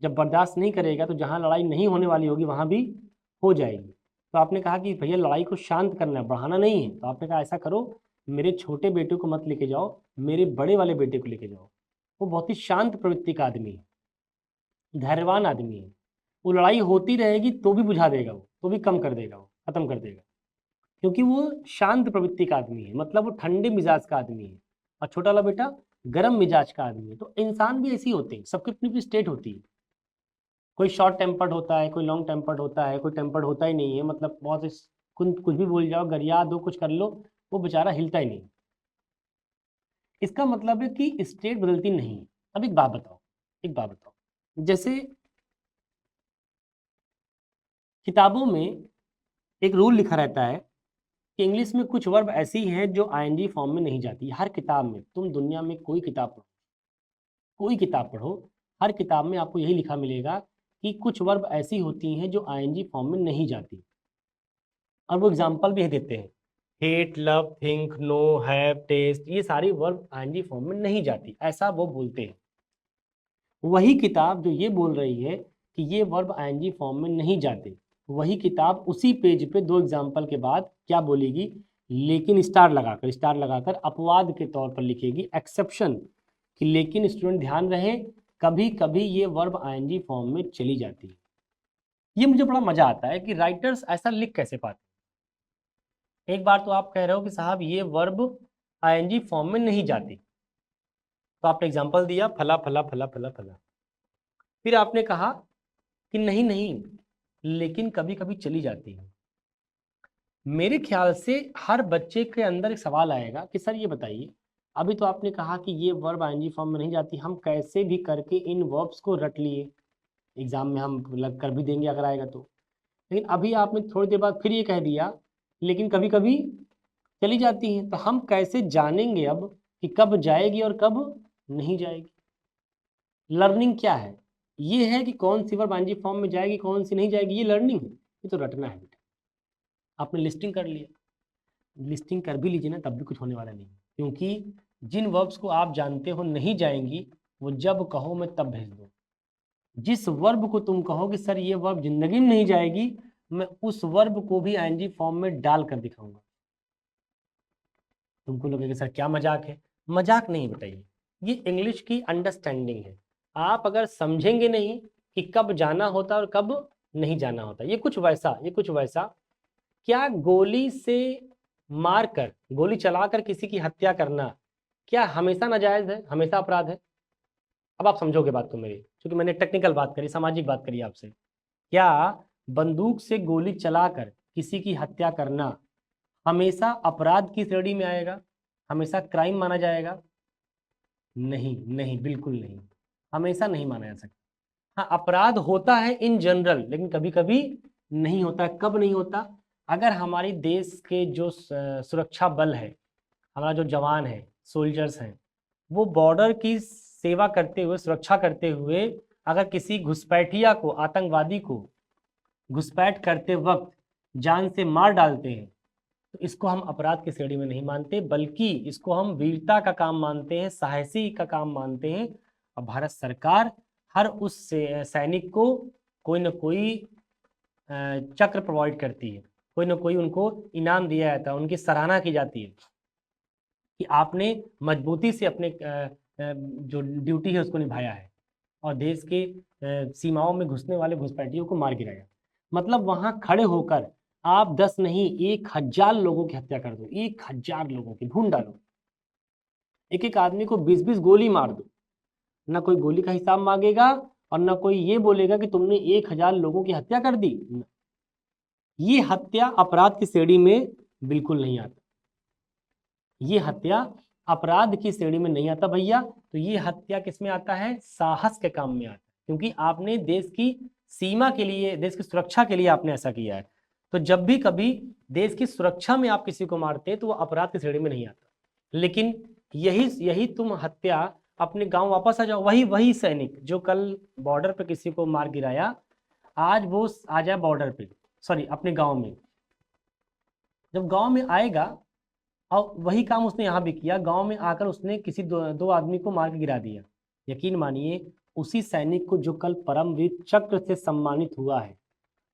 जब बर्दाश्त नहीं करेगा तो जहाँ लड़ाई नहीं होने वाली होगी वहां भी हो जाएगी। तो आपने कहा कि भैया लड़ाई को शांत करना है, बढ़ाना नहीं है। तो आपने कहा ऐसा करो, मेरे छोटे बेटे को मत लेके जाओ, मेरे बड़े वाले बेटे को लेके जाओ। वो बहुत ही शांत प्रवृत्ति का आदमी है, धैर्यवान आदमी है। वो लड़ाई होती रहेगी तो भी बुझा देगा, वो तो भी कम कर देगा, वो खत्म कर देगा, क्योंकि वो शांत प्रवृत्ति का आदमी है, मतलब वो ठंडे मिजाज का आदमी है। और छोटा वाला बेटा गर्म मिजाज का आदमी है। तो इंसान भी ऐसे ही होते हैं, सबकी अपनी अपनी स्टेट होती है। कोई शॉर्ट टेम्पर्ड होता है, कोई लॉन्ग टेम्पर्ड होता है, कोई टेम्पर्ड होता ही नहीं है, मतलब बहुत कुछ भी बोल जाओ, गरिया दो, कुछ कर लो, वो बेचारा हिलता ही नहीं। इसका मतलब है कि स्टेट बदलती नहीं है। अब एक बात बताओ, एक बात बताओ, जैसे किताबों में एक रूल लिखा रहता है कि इंग्लिश में कुछ वर्ब ऐसी हैं जो आईएनजी फॉर्म में नहीं जाती। हर किताब में, तुम दुनिया में कोई किताब पढ़ो, कोई किताब पढ़ो, हर किताब में आपको यही लिखा मिलेगा कि कुछ वर्ब ऐसी होती हैं जो आईएनजी फॉर्म में नहीं जाती। और वो एग्जाम्पल भी देते हैं, hate, love, think, know, have, taste, ये सारी वर्ब आईएनजी फॉर्म में नहीं जाती, ऐसा वो बोलते हैं। वही किताब जो ये बोल रही है कि ये वर्ब आईएनजी फॉर्म में नहीं जाते, वही किताब उसी पेज पे दो एग्जाम्पल के बाद क्या बोलेगी, लेकिन स्टार लगाकर अपवाद के तौर पर लिखेगी, एक्सेप्शन, कि लेकिन स्टूडेंट ध्यान रहे कभी कभी ये वर्ब आईएनजी फॉर्म में चली जाती है। ये मुझे बड़ा मजा आता है कि राइटर्स ऐसा लिख कैसे पाते। एक बार तो आप कह रहे हो कि साहब ये वर्ब आईएनजी फॉर्म में नहीं जाती, तो आपने एग्जाम्पल दिया फला फला फला फला फला, फिर आपने कहा कि नहीं नहीं लेकिन कभी कभी चली जाती है। मेरे ख्याल से हर बच्चे के अंदर एक सवाल आएगा कि सर ये बताइए, अभी तो आपने कहा कि ये वर्ब आईएनजी फॉर्म में नहीं जाती, हम कैसे भी करके इन वर्ब्स को रट लिए, एग्जाम में हम लग कर भी देंगे अगर आएगा तो। लेकिन अभी आपने थोड़ी देर बाद फिर ये कह दिया लेकिन कभी कभी चली जाती हैं, तो हम कैसे जानेंगे अब कि कब जाएगी और कब नहीं जाएगी? लर्निंग क्या है? ये है कि कौन सी वर्ब आईएनजी फॉर्म में जाएगी, कौन सी नहीं जाएगी, ये लर्निंग है। ये तो रटना है बेटा। आपने लिस्टिंग कर लिया, लिस्टिंग कर भी लीजिए ना तब भी कुछ होने वाला नहीं, क्योंकि जिन वर्ब्स को आप जानते हो नहीं जाएंगी, वो जब कहो मैं तब भेज दूँ। जिस वर्ब को तुम कहो कि सर ये वर्ब जिंदगी में नहीं जाएगी, मैं उस वर्ब को भी आईएनजी फॉर्म में डाल कर दिखाऊंगा। तुमको लगेगा सर क्या मजाक है? मजाक नहीं बताइए, ये इंग्लिश की अंडरस्टैंडिंग है। आप अगर समझेंगे नहीं कि कब जाना होता और कब नहीं जाना होता, ये कुछ वैसा क्या गोली से मारकर, गोली चलाकर किसी की हत्या करना क्या हमेशा नाजायज है, हमेशा अपराध है? अब आप समझोगे बात को मेरी, क्योंकि मैंने टेक्निकल बात करी, सामाजिक बात करी आपसे। क्या बंदूक से गोली चलाकर किसी की हत्या करना हमेशा अपराध की श्रेणी में आएगा, हमेशा क्राइम माना जाएगा? नहीं नहीं, बिल्कुल नहीं। हमेशा नहीं माना जा सकता। हाँ, अपराध होता है इन जनरल, लेकिन कभी कभी नहीं होता। कब नहीं होता? अगर हमारी देश के जो सुरक्षा बल है, हमारा जो जवान है, सोल्जर्स हैं, वो बॉर्डर की सेवा करते हुए, सुरक्षा करते हुए अगर किसी घुसपैठिया को, आतंकवादी को घुसपैठ करते वक्त जान से मार डालते हैं, तो इसको हम अपराध की श्रेणी में नहीं मानते, बल्कि इसको हम वीरता का काम मानते हैं, साहसी का काम मानते हैं। और भारत सरकार हर उस सैनिक को कोई न कोई चक्र प्रोवाइड करती है, कोई न कोई उनको इनाम दिया जाता है, उनकी सराहना की जाती है कि आपने मजबूती से अपने जो ड्यूटी है उसको निभाया है और देश के सीमाओं में घुसने वाले घुसपैठियों को मार गिराया। मतलब वहां खड़े होकर आप 10 नहीं 1000 लोगों की हत्या कर दो, 1000 लोगों की ढूंढ डालो, एक एक आदमी को 20-20 गोली मार दो, ना कोई गोली का हिसाब मांगेगा और ना कोई ये बोलेगा कि तुमने 1000 लोगों की हत्या कर दी। ये हत्या अपराध की श्रेणी में बिल्कुल नहीं आता, ये हत्या अपराध की श्रेणी में नहीं आता भैया। तो ये हत्या किस में आता है? साहस के काम में आता है, क्योंकि आपने देश की सीमा के लिए, देश की सुरक्षा के लिए आपने ऐसा किया है। तो जब भी कभी देश की सुरक्षा में आप किसी को मारते हैं तो वो अपराध की श्रेणी में नहीं आता। लेकिन यही तुम हत्या अपने गांव वापस आ जाओ, वही सैनिक जो कल बॉर्डर पे किसी को मार गिराया, आज वो आ जाए बॉर्डर पे, सॉरी अपने गांव में। जब गांव में आएगा और वही काम उसने यहाँ भी किया, गांव में आकर उसने किसी दो आदमी को मार के गिरा दिया, यकीन मानिए उसी सैनिक को जो कल परमवीर चक्र से सम्मानित हुआ है,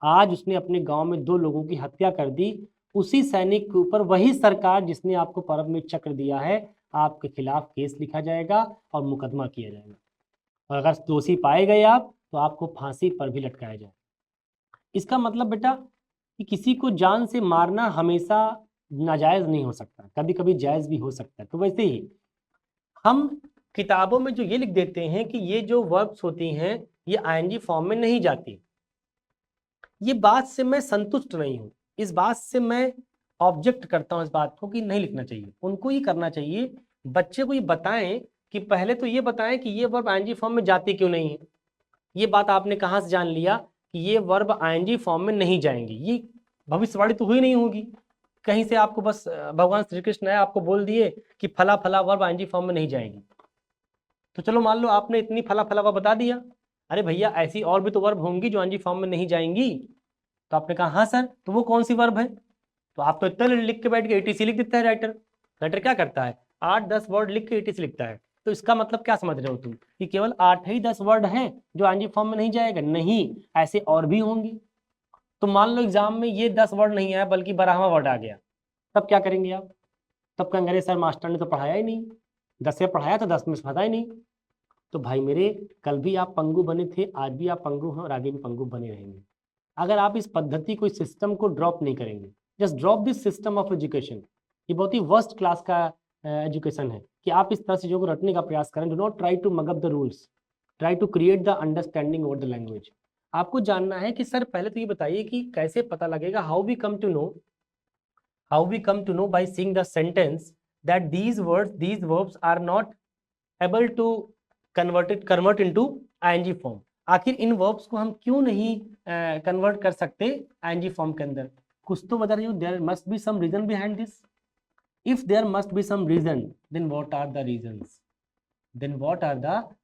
आज उसने अपने गांव में 2 लोगों की हत्या कर दी। उसी सैनिक के ऊपर वही सरकार जिसने आपको परमवीर चक्र दिया है, आपके खिलाफ केस लिखा जाएगा और मुकदमा किया जाएगा, और अगर दोषी पाए गए आप तो आपको फांसी पर भी लटकाया जाएगा। इसका मतलब बेटा कि किसी को जान से मारना हमेशा नाजायज नहीं हो सकता, कभी कभी जायज भी हो सकता है। तो वैसे ही हम किताबों में जो ये लिख देते हैं कि ये जो वर्ब्स होती हैं ये आईएनजी फॉर्म में नहीं जाती, ये बात से मैं संतुष्ट नहीं हूं। इस बात से मैं ऑब्जेक्ट करता हूं इस बात को कि नहीं लिखना चाहिए। उनको ये करना चाहिए, बच्चे को ये बताएं कि पहले तो ये बताएं कि ये वर्ब आईएनजी फॉर्म में जाती क्यों नहीं है। ये बात आपने कहाँ से जान लिया कि ये वर्ब आईएनजी फॉर्म में नहीं जाएंगी? ये भविष्यवाणी तो हुई नहीं होगी, कहीं से आपको बस भगवान श्री कृष्ण है आपको बोल दिए कि फला फला वर्ब आईएनजी फॉर्म में नहीं जाएगी। तो चलो मान लो आपने इतनी फला फला वर्ब बता दिया, अरे भैया ऐसी और भी तो वर्ब होंगी जो आईएनजी फॉर्म में नहीं जाएंगी। तो आपने कहा हाँ सर, तो वो कौन सी वर्ब है? तो आप तो इतना लिख के बैठ के एटीसी लिख देता है राइटर। राइटर क्या करता है? 8-10 वर्ड लिख के एटीसी लिखता है। तो इसका मतलब क्या समझ रहे हो तुम कि केवल 8 ही 10 वर्ड हैं जो आईएनजी फॉर्म में नहीं जाएगा? नहीं, ऐसे और भी होंगी। तो मान लो एग्जाम में ये 10 वर्ड नहीं आया बल्कि 12वां वर्ड आ गया, तब क्या करेंगे आप? तब कहेंगे अरे सर मास्टर ने तो पढ़ाया ही नहीं, 10 से पढ़ाया तो 10 में से पता ही नहीं। तो भाई मेरे, कल भी आप पंगु बने थे, आज भी आप पंगु हैं और आगे भी पंगु बने रहेंगे। अगर आप इस पद्धति को, इस सिस्टम को ड्रॉप नहीं करेंगे, just drop this system of education. ये बहुत ही वर्स्ट क्लास का एजुकेशन है कि आप इस तरह चीज़ों को रटने का प्रयास करें। Do not try to mug up the rules, try to create the understanding over the language. आपको जानना है कि सर पहले तो ये बताइए कि कैसे पता लगेगा, how we come to know by seeing the sentence that these verbs are not able to convert into ing form. आखिर इन वर्ब्स को हम क्यों नहीं कन्वर्ट कर सकते ing फॉर्म के अंदर? कुछ तो बता रही हूँ, there must be some reason behind this. If there must be some reason, then what are the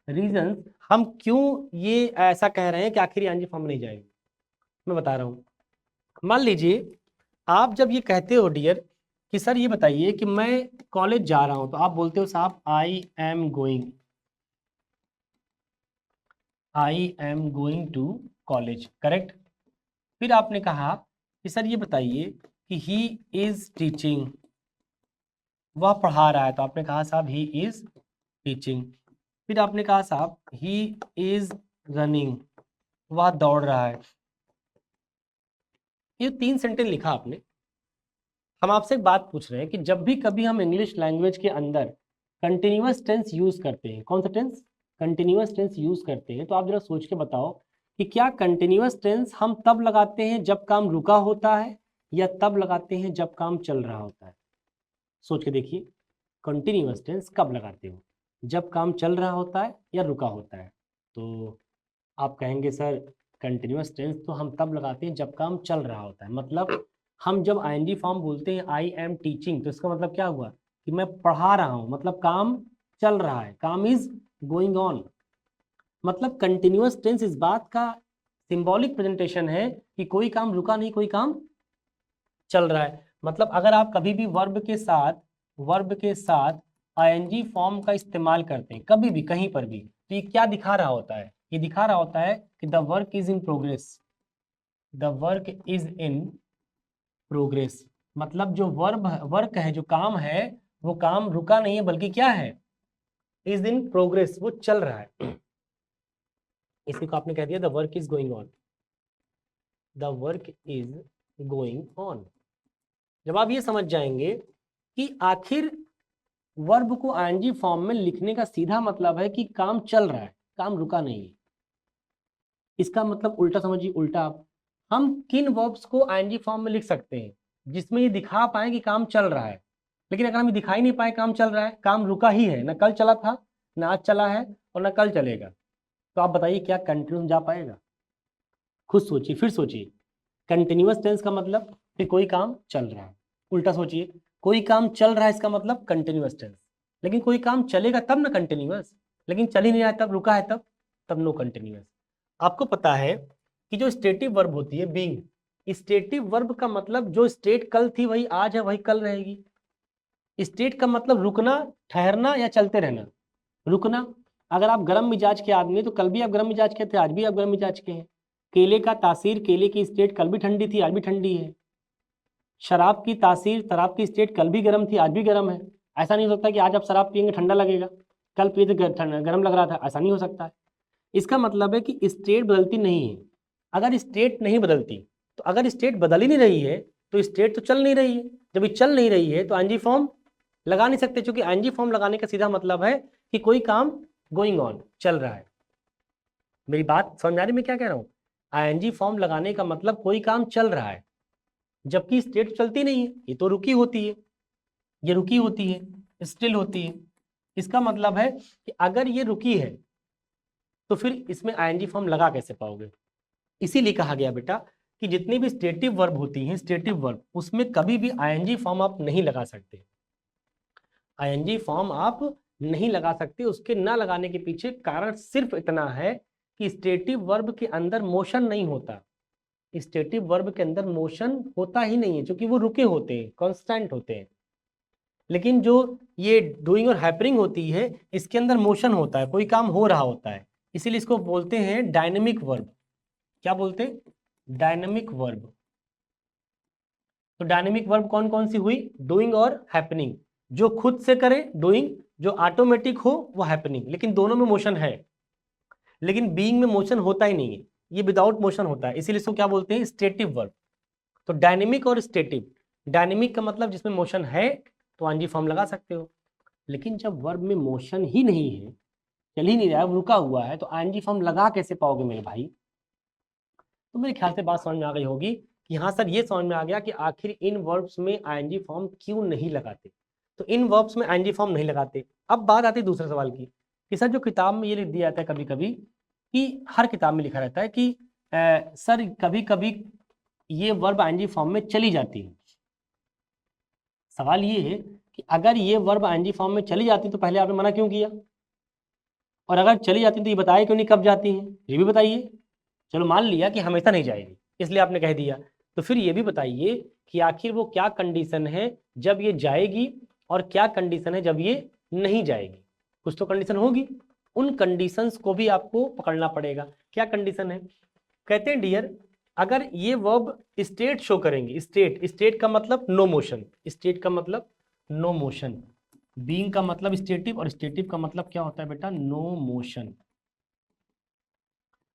reasons? हम क्यों ये ऐसा कह रहे हैं कि आखिर ing फॉर्म नहीं जाएगी? मैं बता रहा हूँ। मान लीजिए आप जब ये कहते हो डियर कि सर ये बताइए कि मैं कॉलेज जा रहा हूं, तो आप बोलते हो साहब I am going to college, correct. फिर आपने कहा कि सर ये बताइए कि ही इज टीचिंग, वह पढ़ा रहा है, तो आपने कहा साहब ही इज टीचिंग। फिर आपने कहा साहब ही इज रनिंग, वह दौड़ रहा है। ये 3 सेंटेंस लिखा आपने। हम आपसे एक बात पूछ रहे हैं कि जब भी कभी हम इंग्लिश लैंग्वेज के अंदर कंटिन्यूअस टेंस यूज करते हैं, कौन सा टेंस? कंटिन्यूअस टेंस यूज करते हैं, तो आप जरा सोच के बताओ कि क्या कंटिन्यूअस टेंस हम तब लगाते हैं जब काम रुका होता है या तब लगाते हैं जब काम चल रहा होता है? सोच के देखिए, कंटिन्यूअस टेंस कब लगाते हो? जब काम चल रहा होता है या रुका होता है? तो आप कहेंगे सर कंटिन्यूअस टेंस तो हम तब लगाते हैं जब काम चल रहा होता है। मतलब हम जब आईएनजी फॉर्म बोलते हैं आई एम टीचिंग, तो इसका मतलब क्या हुआ कि मैं पढ़ा रहा हूँ, मतलब काम चल रहा है, काम इज गोइंग ऑन। मतलब कंटिन्यूअस टेंस इस बात का सिंबॉलिक प्रेजेंटेशन है कि कोई काम रुका नहीं, कोई काम चल रहा है। मतलब अगर आप कभी भी वर्ब के साथ आईएनजी फॉर्म का इस्तेमाल करते हैं कभी भी कहीं पर भी, तो ये क्या दिखा रहा होता है? ये दिखा रहा होता है कि the work is in progress, the work is in progress. मतलब जो वर्क है, जो काम है, वो काम रुका नहीं है बल्कि क्या है? इज इन प्रोग्रेस, वो चल रहा है। इसी को आपने कह दिया the work is going on, the work is going on. जब आप ये समझ जाएंगे कि आखिर वर्ब को आईएनजी फॉर्म में लिखने का सीधा मतलब है कि काम चल रहा है, काम रुका नहीं है। इसका मतलब उल्टा समझिए, उल्टा आप, हम किन वर्ब्स को आईएनजी फॉर्म में लिख सकते हैं जिसमें ये दिखा पाए कि काम चल रहा है। लेकिन अगर हम दिखाई नहीं पाए काम चल रहा है, काम रुका ही है, ना कल चला था, ना आज चला है और ना कल चलेगा, तो आप बताइए क्या कंटिन्यूस जा पाएगा? खुद सोचिए, फिर सोचिए। कंटिन्यूअस टेंस का मतलब कि कोई काम चल रहा है। उल्टा सोचिए, कोई काम चल रहा है इसका मतलब कंटिन्यूअस टेंस। लेकिन कोई काम चलेगा तब ना कंटिन्यूअस, लेकिन चल ही नहीं रहा है तब, रुका है तब नो कंटिन्यूअस। आपको पता है कि जो स्टेटिव वर्ब होती है बीइंग, स्टेटिव वर्ब का मतलब जो स्टेट कल थी वही आज है, वही कल रहेगी। स्टेट का मतलब रुकना, ठहरना या चलते रहना। रुकना, अगर आप गर्म मिजाज के आदमी तो कल भी आप गर्म मिजाज के थे, आज भी आप गर्म मिजाज के हैं। केले का तासीर, केले की स्टेट कल भी ठंडी थी, आज भी ठंडी है। शराब की तासीर, शराब की स्टेट कल भी गर्म थी, आज भी गर्म है। ऐसा नहीं हो सकता कि आज आप शराब पियेंगे ठंडा लगेगा, कल पिए तो गर्म लग रहा था, ऐसा नहीं हो सकता है। इसका मतलब है कि स्टेट बदलती नहीं है। अगर स्टेट नहीं बदलती, तो अगर स्टेट बदल ही नहीं रही है तो स्टेट तो चल नहीं रही है। जब ये चल नहीं रही है तो आईएनजी फॉर्म लगा नहीं सकते, क्योंकि आईएनजी फॉर्म लगाने का सीधा मतलब है कि कोई काम गोइंग ऑन, चल रहा है। मेरी बात समझ आ रही मैं क्या कह रहा हूँ? आईएनजी फॉर्म लगाने का मतलब कोई काम चल रहा है, जबकि स्टेट चलती नहीं है, ये तो रुकी होती है, ये रुकी होती है, स्टिल होती है। इसका मतलब है कि अगर ये रुकी है तो फिर इसमें आईएनजी फॉर्म लगा कैसे पाओगे? इसीलिए कहा गया बेटा कि जितनी भी स्टेटिव वर्ब होती हैं, स्टेटिव वर्ब, उसमें कभी भी आईएनजी फॉर्म आप नहीं लगा सकते। आईएनजी फॉर्म आप नहीं लगा सकते। उसके ना लगाने के पीछे कारण सिर्फ इतना है कि स्टेटिव वर्ब के अंदर मोशन नहीं होता। स्टेटिव वर्ब के अंदर मोशन होता ही नहीं है, क्योंकि वो रुके होते हैं, कांस्टेंट होते हैं। लेकिन जो ये डूइंग और हैपनिंग होती है, इसके अंदर मोशन होता है, कोई काम हो रहा होता है। इसीलिए इसको बोलते हैं डायनेमिक वर्ब। क्या बोलते हैं? Dynamic verb. तो डायनेमिक वर्ब कौन कौन सी हुई? डूइंग और हैपनिंग। जो खुद से करे डूइंग, जो ऑटोमेटिक हो वो हैपनिंग। लेकिन दोनों में मोशन है, लेकिन बीइंग में मोशन होता ही नहीं है, ये विदाउट मोशन होता है। इसीलिए इसको क्या बोलते हैं? Stative verb. तो डायनेमिक और स्टेटिव, डायनेमिक का मतलब जिसमें मोशन है तो आईएनजी फॉर्म लगा सकते हो। लेकिन जब वर्ब में मोशन ही नहीं है, चल ही नहीं रहा है, रुका हुआ है, तो आईएनजी फॉर्म लगा कैसे पाओगे मेरे भाई? तो मेरे ख्याल से बात समझ में आ गई होगी कि हाँ सर, ये समझ में आ गया कि आखिर इन वर्ब्स में आईएनजी फॉर्म क्यों नहीं लगाते। तो इन वर्ब्स में आईएनजी फॉर्म नहीं लगाते। अब बात आती है दूसरे सवाल की कि सर जो किताब में ये लिख दिया जाता है कभी कभी, कि हर किताब में लिखा रहता है कि सर कभी कभी ये वर्ब आईएनजी फॉर्म में चली जाती है। सवाल ये है कि अगर ये वर्ब आईएनजी फॉर्म में चली जाती तो पहले आपने मना क्यों किया? और अगर चली जाती तो ये बताया क्यों नहीं कब जाती हैं, ये भी बताइए। चलो मान लिया कि हमेशा नहीं जाएगी, इसलिए आपने कह दिया, तो फिर ये भी बताइए कि आखिर वो क्या कंडीशन है जब ये जाएगी और क्या कंडीशन है जब ये नहीं जाएगी। कुछ तो कंडीशन होगी, उन कंडीशंस को भी आपको पकड़ना पड़ेगा। क्या कंडीशन है? कहते हैं डियर, अगर ये वर्ब स्टेट शो करेंगे, स्टेट, स्टेट का मतलब नो मोशन, स्टेट का मतलब नो मोशन, बीइंग का मतलब स्टेटिव, और स्टेटिव का मतलब क्या होता है बेटा? No motion.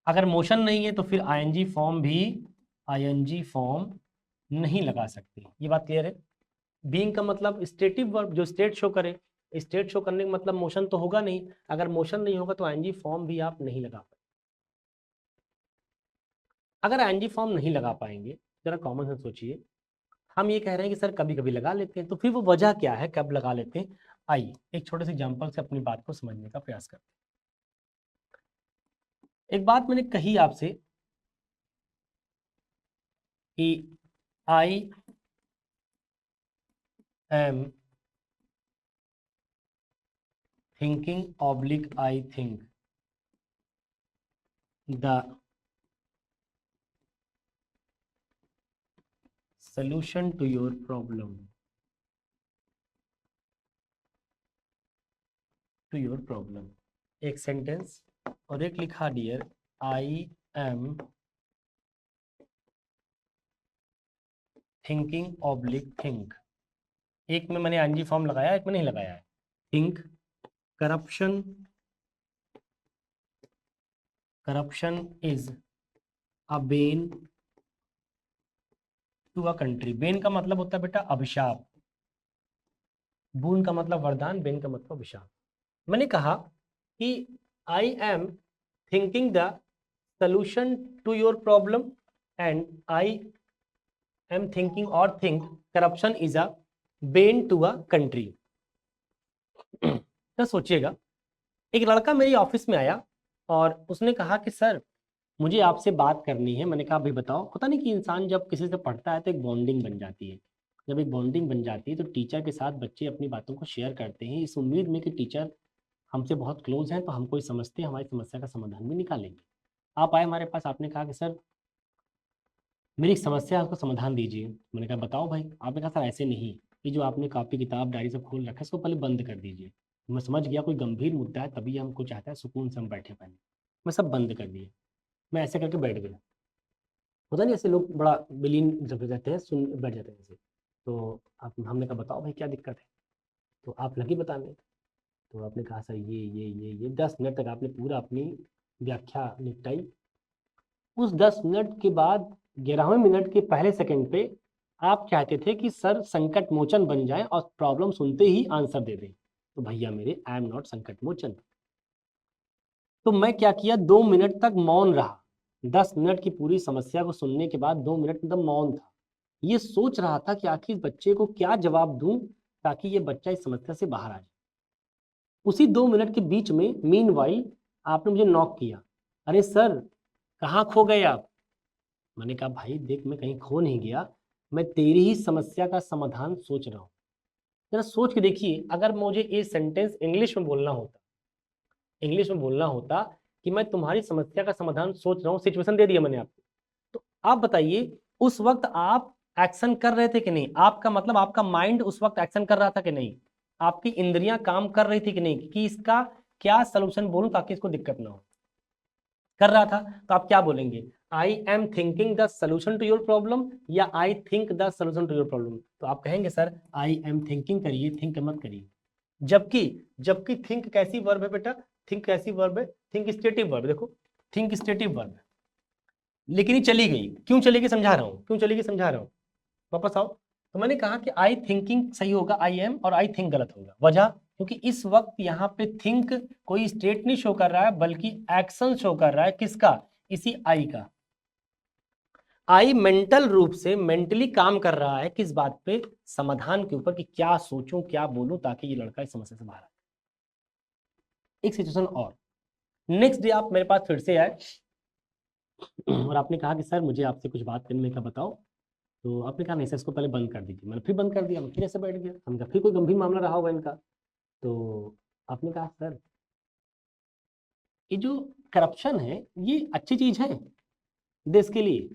अगर मोशन नहीं है तो फिर आईएनजी फॉर्म भी आईएनजी फॉर्म नहीं लगा सकते। ये बात क्लियर है? बीइंग का मतलब स्टेटिव वर्ब, जो स्टेट शो करे। स्टेट शो करने का मतलब मोशन तो होगा नहीं, अगर मोशन नहीं होगा तो आईएनजी फॉर्म भी आप नहीं लगा पाएंगे। अगर आईएनजी फॉर्म नहीं लगा पाएंगे, जरा कॉमन सेंस सोचिए, हम ये कह रहे हैं कि सर कभी कभी लगा लेते हैं, तो फिर वो वजह क्या है, कब लगा लेते हैं? आइए एक छोटे से एग्जाम्पल से अपनी बात को समझने का प्रयास करते हैं। एक बात मैंने कही आपसे कि I am thinking oblique I think the solution to your problem, एक सेंटेंस और एक लिखा dear I am thinking oblique think. एक में मैंने एनजी फॉर्म लगाया, एक में नहीं लगाया है। Think corruption is a bane to a country. Bane का मतलब होता है बेटा अभिशाप, बून का मतलब वरदान, बेन का मतलब अभिशाप। मैंने कहा कि I am thinking the solution to your problem and I am thinking or think corruption is a bane to a country। तो सोचिएगा, एक लड़का मेरी ऑफिस में आया और उसने कहा कि सर मुझे आपसे बात करनी है। मैंने कहा भाई बताओ। पता नहीं कि इंसान जब किसी से पढ़ता है तो एक बॉन्डिंग बन जाती है। जब एक बॉन्डिंग बन जाती है तो टीचर के साथ बच्चे अपनी बातों को शेयर करते हैं इस उम्मीद में कि टीचर हमसे बहुत क्लोज हैं तो हमको समझते हैं, हमारी समस्या का समाधान भी निकालेंगे। आप आए हमारे पास, आपने कहा कि सर मेरी एक समस्या है, उसका समाधान दीजिए। मैंने कहा बताओ भाई। आपने कहा सर ऐसे नहीं, ये जो आपने कॉपी किताब डायरी सब खोल रखा है इसको पहले बंद कर दीजिए। मैं समझ गया कोई गंभीर मुद्दा है, तभी हमको चाहता है सुकून से हम बैठे पहले। मैं सब बंद कर दिया, मैं ऐसे करके बैठ गया। होता नहीं ऐसे लोग बड़ा विलीन जब रहते हैं, सुन बैठ जाते हैं ऐसे। तो आप हमने कहा बताओ भाई क्या दिक्कत है। तो आप लगी बताने। तो आपने कहा सर ये 10 मिनट तक आपने पूरा अपनी व्याख्या निपटाई। उस 10 मिनट के बाद 11वें मिनट के पहले सेकंड पे आप चाहते थे कि सर संकट मोचन बन जाए और प्रॉब्लम सुनते ही आंसर दे दें। तो भैया मेरे आई एम नॉट संकट मोचन। तो मैं क्या किया, 2 मिनट तक मौन रहा। 10 मिनट की पूरी समस्या को सुनने के बाद 2 मिनट एकदम मौन था। ये सोच रहा था कि आखिर बच्चे को क्या जवाब दूं ताकि ये बच्चा इस समस्या से बाहर आ जाए। उसी 2 मिनट के बीच में मीनवाइल आपने मुझे नॉक किया, अरे सर कहाँ खो गए आप। मैंने कहा भाई देख मैं कहीं खो नहीं गया, मैं तेरी ही समस्या का समाधान सोच रहा हूँ। जरा सोच के देखिए, अगर मुझे ये सेंटेंस इंग्लिश में बोलना होता कि मैं तुम्हारी समस्या का समाधान सोच रहा हूँ, सिचुएशन दे दिया मैंने आपको। तो आप बताइए उस वक्त आप एक्शन कर रहे थे कि नहीं। आपका मतलब आपका माइंड उस वक्त एक्शन कर रहा था कि नहीं, आपकी इंद्रियां काम कर रही थी कि नहीं कि इसका क्या सोल्यूशन बोलूं ताकि इसको दिक्कत ना हो। कर रहा था। तो आप क्या बोलेंगे, I am thinking the solution to your problem या I think the solution to your problem. तो आप कहेंगे सर आई एम थिंकिंग करिए, थिंक मत करिए। जबकि जबकि थिंक कैसी वर्ब है बेटा, थिंक कैसी वर्ब है, थिंक स्टेटिव वर्ब। देखो थिंक स्टेटिव वर्ब है, लेकिन ये चली गई। क्यों चली गई समझा रहा हूं, क्यों चली गई समझा रहा हूं। वापस आओ। तो मैंने कहा कि आई थिंकिंग सही होगा आई एम, और आई थिंक गलत होगा। वजह क्योंकि इस वक्त यहाँ पे थिंक कोई स्टेट नहीं शो कर रहा है बल्कि एक्शन शो कर रहा है। किसका, इसी आई का। आई मेंटल रूप से मेंटली काम कर रहा है किस बात पे, समाधान के ऊपर कि क्या सोचूं क्या बोलूं ताकि ये लड़का इस समस्या से बाहर आए। एक सिचुएशन और, नेक्स्ट डे आप मेरे पास फिर से आए और आपने कहा कि सर मुझे आपसे कुछ बात करने का बताओ। तो आपने कहा नहीं सर इसको पहले बंद कर दीजिए। मैंने फिर बंद कर दिया, मैं फिर ऐसे बैठ गया। हमने कहा फिर कोई गंभीर मामला रहा होगा इनका। तो आपने कहा सर ये जो करप्शन है ये अच्छी चीज है देश के लिए।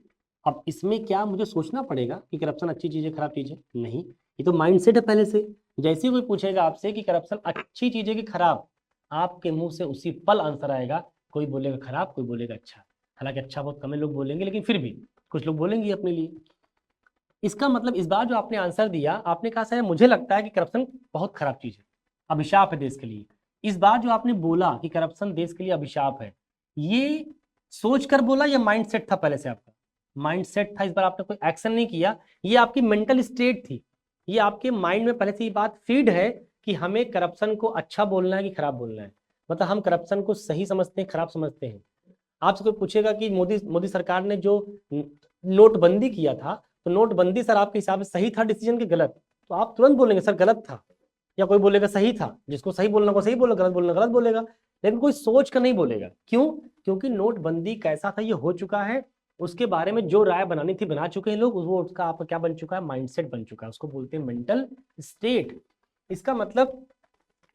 अब इसमें क्या मुझे सोचना पड़ेगा कि करप्शन अच्छी चीज है खराब चीज है? नहीं, ये तो माइंडसेट है पहले से। जैसे ही कोई पूछेगा आपसे कि करप्शन अच्छी चीज है कि खराब, आपके मुंह से उसी पल आंसर आएगा। कोई बोलेगा खराब, कोई बोलेगा अच्छा। हालांकि अच्छा बहुत कम लोग बोलेंगे, लेकिन फिर भी कुछ लोग बोलेंगे अपने लिए। इसका मतलब इस बार जो आपने आंसर दिया, आपने कहा सर मुझे लगता है कि करप्शन बहुत खराब चीज है, अभिशाप है देश के लिए। इस बार जो आपने बोला कि करप्शन देश के लिए अभिशाप है, ये सोच कर बोला या माइंडसेट था पहले से आपका? माइंडसेट था। इस बार आपने कोई एक्शन नहीं किया, ये आपकी मेंटल स्टेट थी। ये आपके माइंड में पहले से ये बात फीड है कि हमें करप्शन को अच्छा बोलना है कि खराब बोलना है। मतलब हम करप्शन को सही समझते हैं खराब समझते हैं। आपसे कोई पूछेगा कि मोदी मोदी सरकार ने जो नोटबंदी किया था, तो नोटबंदी सर आपके हिसाब से सही था डिसीजन के गलत? तो आप तुरंत बोलेंगे सर गलत था। या कोई बोलेगा सही था, जिसको सही बोलना को सही बोलेगा, गलत बोलना गलत बोलेगा। लेकिन कोई सोच कर नहीं बोलेगा। क्यों? क्योंकि नोटबंदी कैसा था ये हो चुका है, उसके बारे में जो राय बनानी थी बना चुके हैं लोग, वो उसका आपका क्या बन चुका है, माइंडसेट बन चुका है, उसको बोलते हैं मेंटल स्टेट। इसका मतलब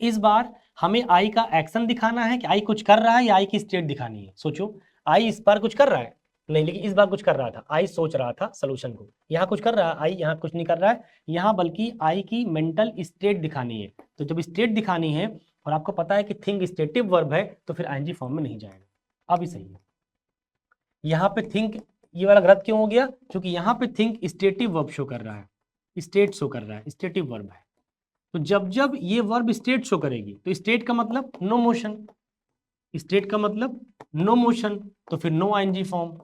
इस बार हमें आई का एक्शन दिखाना है कि आई कुछ कर रहा है, या आई की स्टेट दिखानी है। सोचो, आई इस बार कुछ कर रहा है नहीं, लेकिन इस बार कुछ कर रहा था, आई सोच रहा था सोल्यूशन को। यहाँ कुछ कर रहा है आई, यहाँ कुछ नहीं कर रहा है यहाँ, बल्कि आई की मेंटल स्टेट दिखानी है। तो जब स्टेट दिखानी है और आपको पता है कि थिंक स्टेटिव वर्ब है, तो फिर आईएनजी फॉर्म में नहीं जाएगा। अभी सही है। यहाँ पे थिंक ये वाला गलत क्यों हो गया? क्योंकि यहाँ पे थिंक स्टेटिव वर्ब शो कर रहा है, स्टेट शो कर रहा है, स्टेटिव वर्ब है। तो जब जब ये वर्ब स्टेट शो करेगी, तो स्टेट का मतलब नो मोशन, स्टेट का मतलब नो मोशन, तो फिर नो आईएनजी फॉर्म।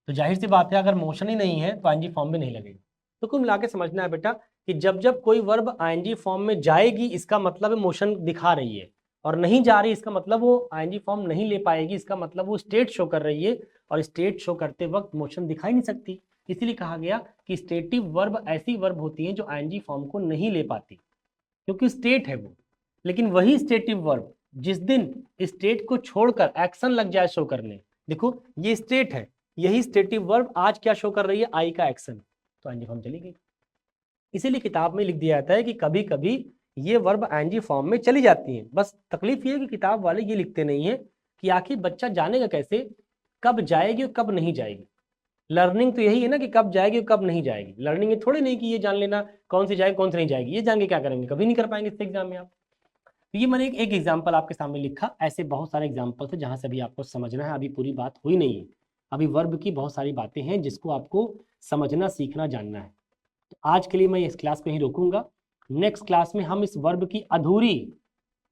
तो जाहिर सी बात है अगर मोशन ही नहीं है तो आईएनजी फॉर्म भी नहीं लगेगा। तो कुल मिला के समझना है बेटा कि जब जब कोई वर्ब आईएनजी फॉर्म में जाएगी, इसका मतलब मोशन दिखा रही है, और नहीं जा रही इसका मतलब वो आईएनजी फॉर्म नहीं ले पाएगी, इसका मतलब वो स्टेट शो कर रही है, और स्टेट शो करते वक्त मोशन दिखाई नहीं सकती। इसीलिए कहा गया कि स्टेटिव वर्ब ऐसी वर्ब होती है जो आईएनजी फॉर्म को नहीं ले पाती, क्योंकि स्टेट है वो। लेकिन वही स्टेटिव वर्ब जिस दिन स्टेट को छोड़कर एक्शन लग जाए शो करने, देखो ये स्टेट है, यही स्टेटिव वर्ब आज क्या शो कर रही है, आई का एक्शन, तो आईएनजी फॉर्म चली गई। इसीलिए किताब में लिख दिया जाता है कि कभी कभी ये वर्ब आईएनजी फॉर्म में चली जाती हैं। बस तकलीफ ये है कि किताब वाले ये लिखते नहीं है कि आखिर बच्चा जानेगा कैसे कब जाएगी और कब नहीं जाएगी। लर्निंग तो यही है ना कि कब जाएगी और कब नहीं जाएगी। लर्निंग ये थोड़ी नहीं कि ये जान लेना कौन सी जाएगी कौन सी नहीं जाएगी, ये जान के क्या करेंगे, कभी नहीं कर पाएंगे इससे एग्जाम में आप। तो ये मैंने एक एग्जाम्पल आपके सामने लिखा, ऐसे बहुत सारे एग्जाम्पल थे जहां से अभी आपको समझना है, अभी पूरी बात हुई नहीं है, अभी वर्ब की बहुत सारी बातें हैं जिसको आपको समझना सीखना जानना है। तो आज के लिए मैं इस क्लास को ही रोकूंगा। नेक्स्ट क्लास में हम इस वर्ब की अधूरी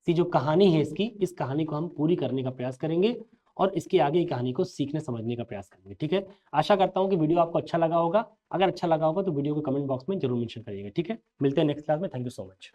सी जो कहानी है इसकी, इस कहानी को हम पूरी करने का प्रयास करेंगे और इसके आगे की कहानी को सीखने समझने का प्रयास करेंगे। ठीक है, आशा करता हूँ कि वीडियो आपको अच्छा लगा होगा। अगर अच्छा लगा होगा तो वीडियो को कमेंट बॉक्स में जरूर मेंशन करिएगा। ठीक है, मिलते हैं नेक्स्ट क्लास में। Thank you so much.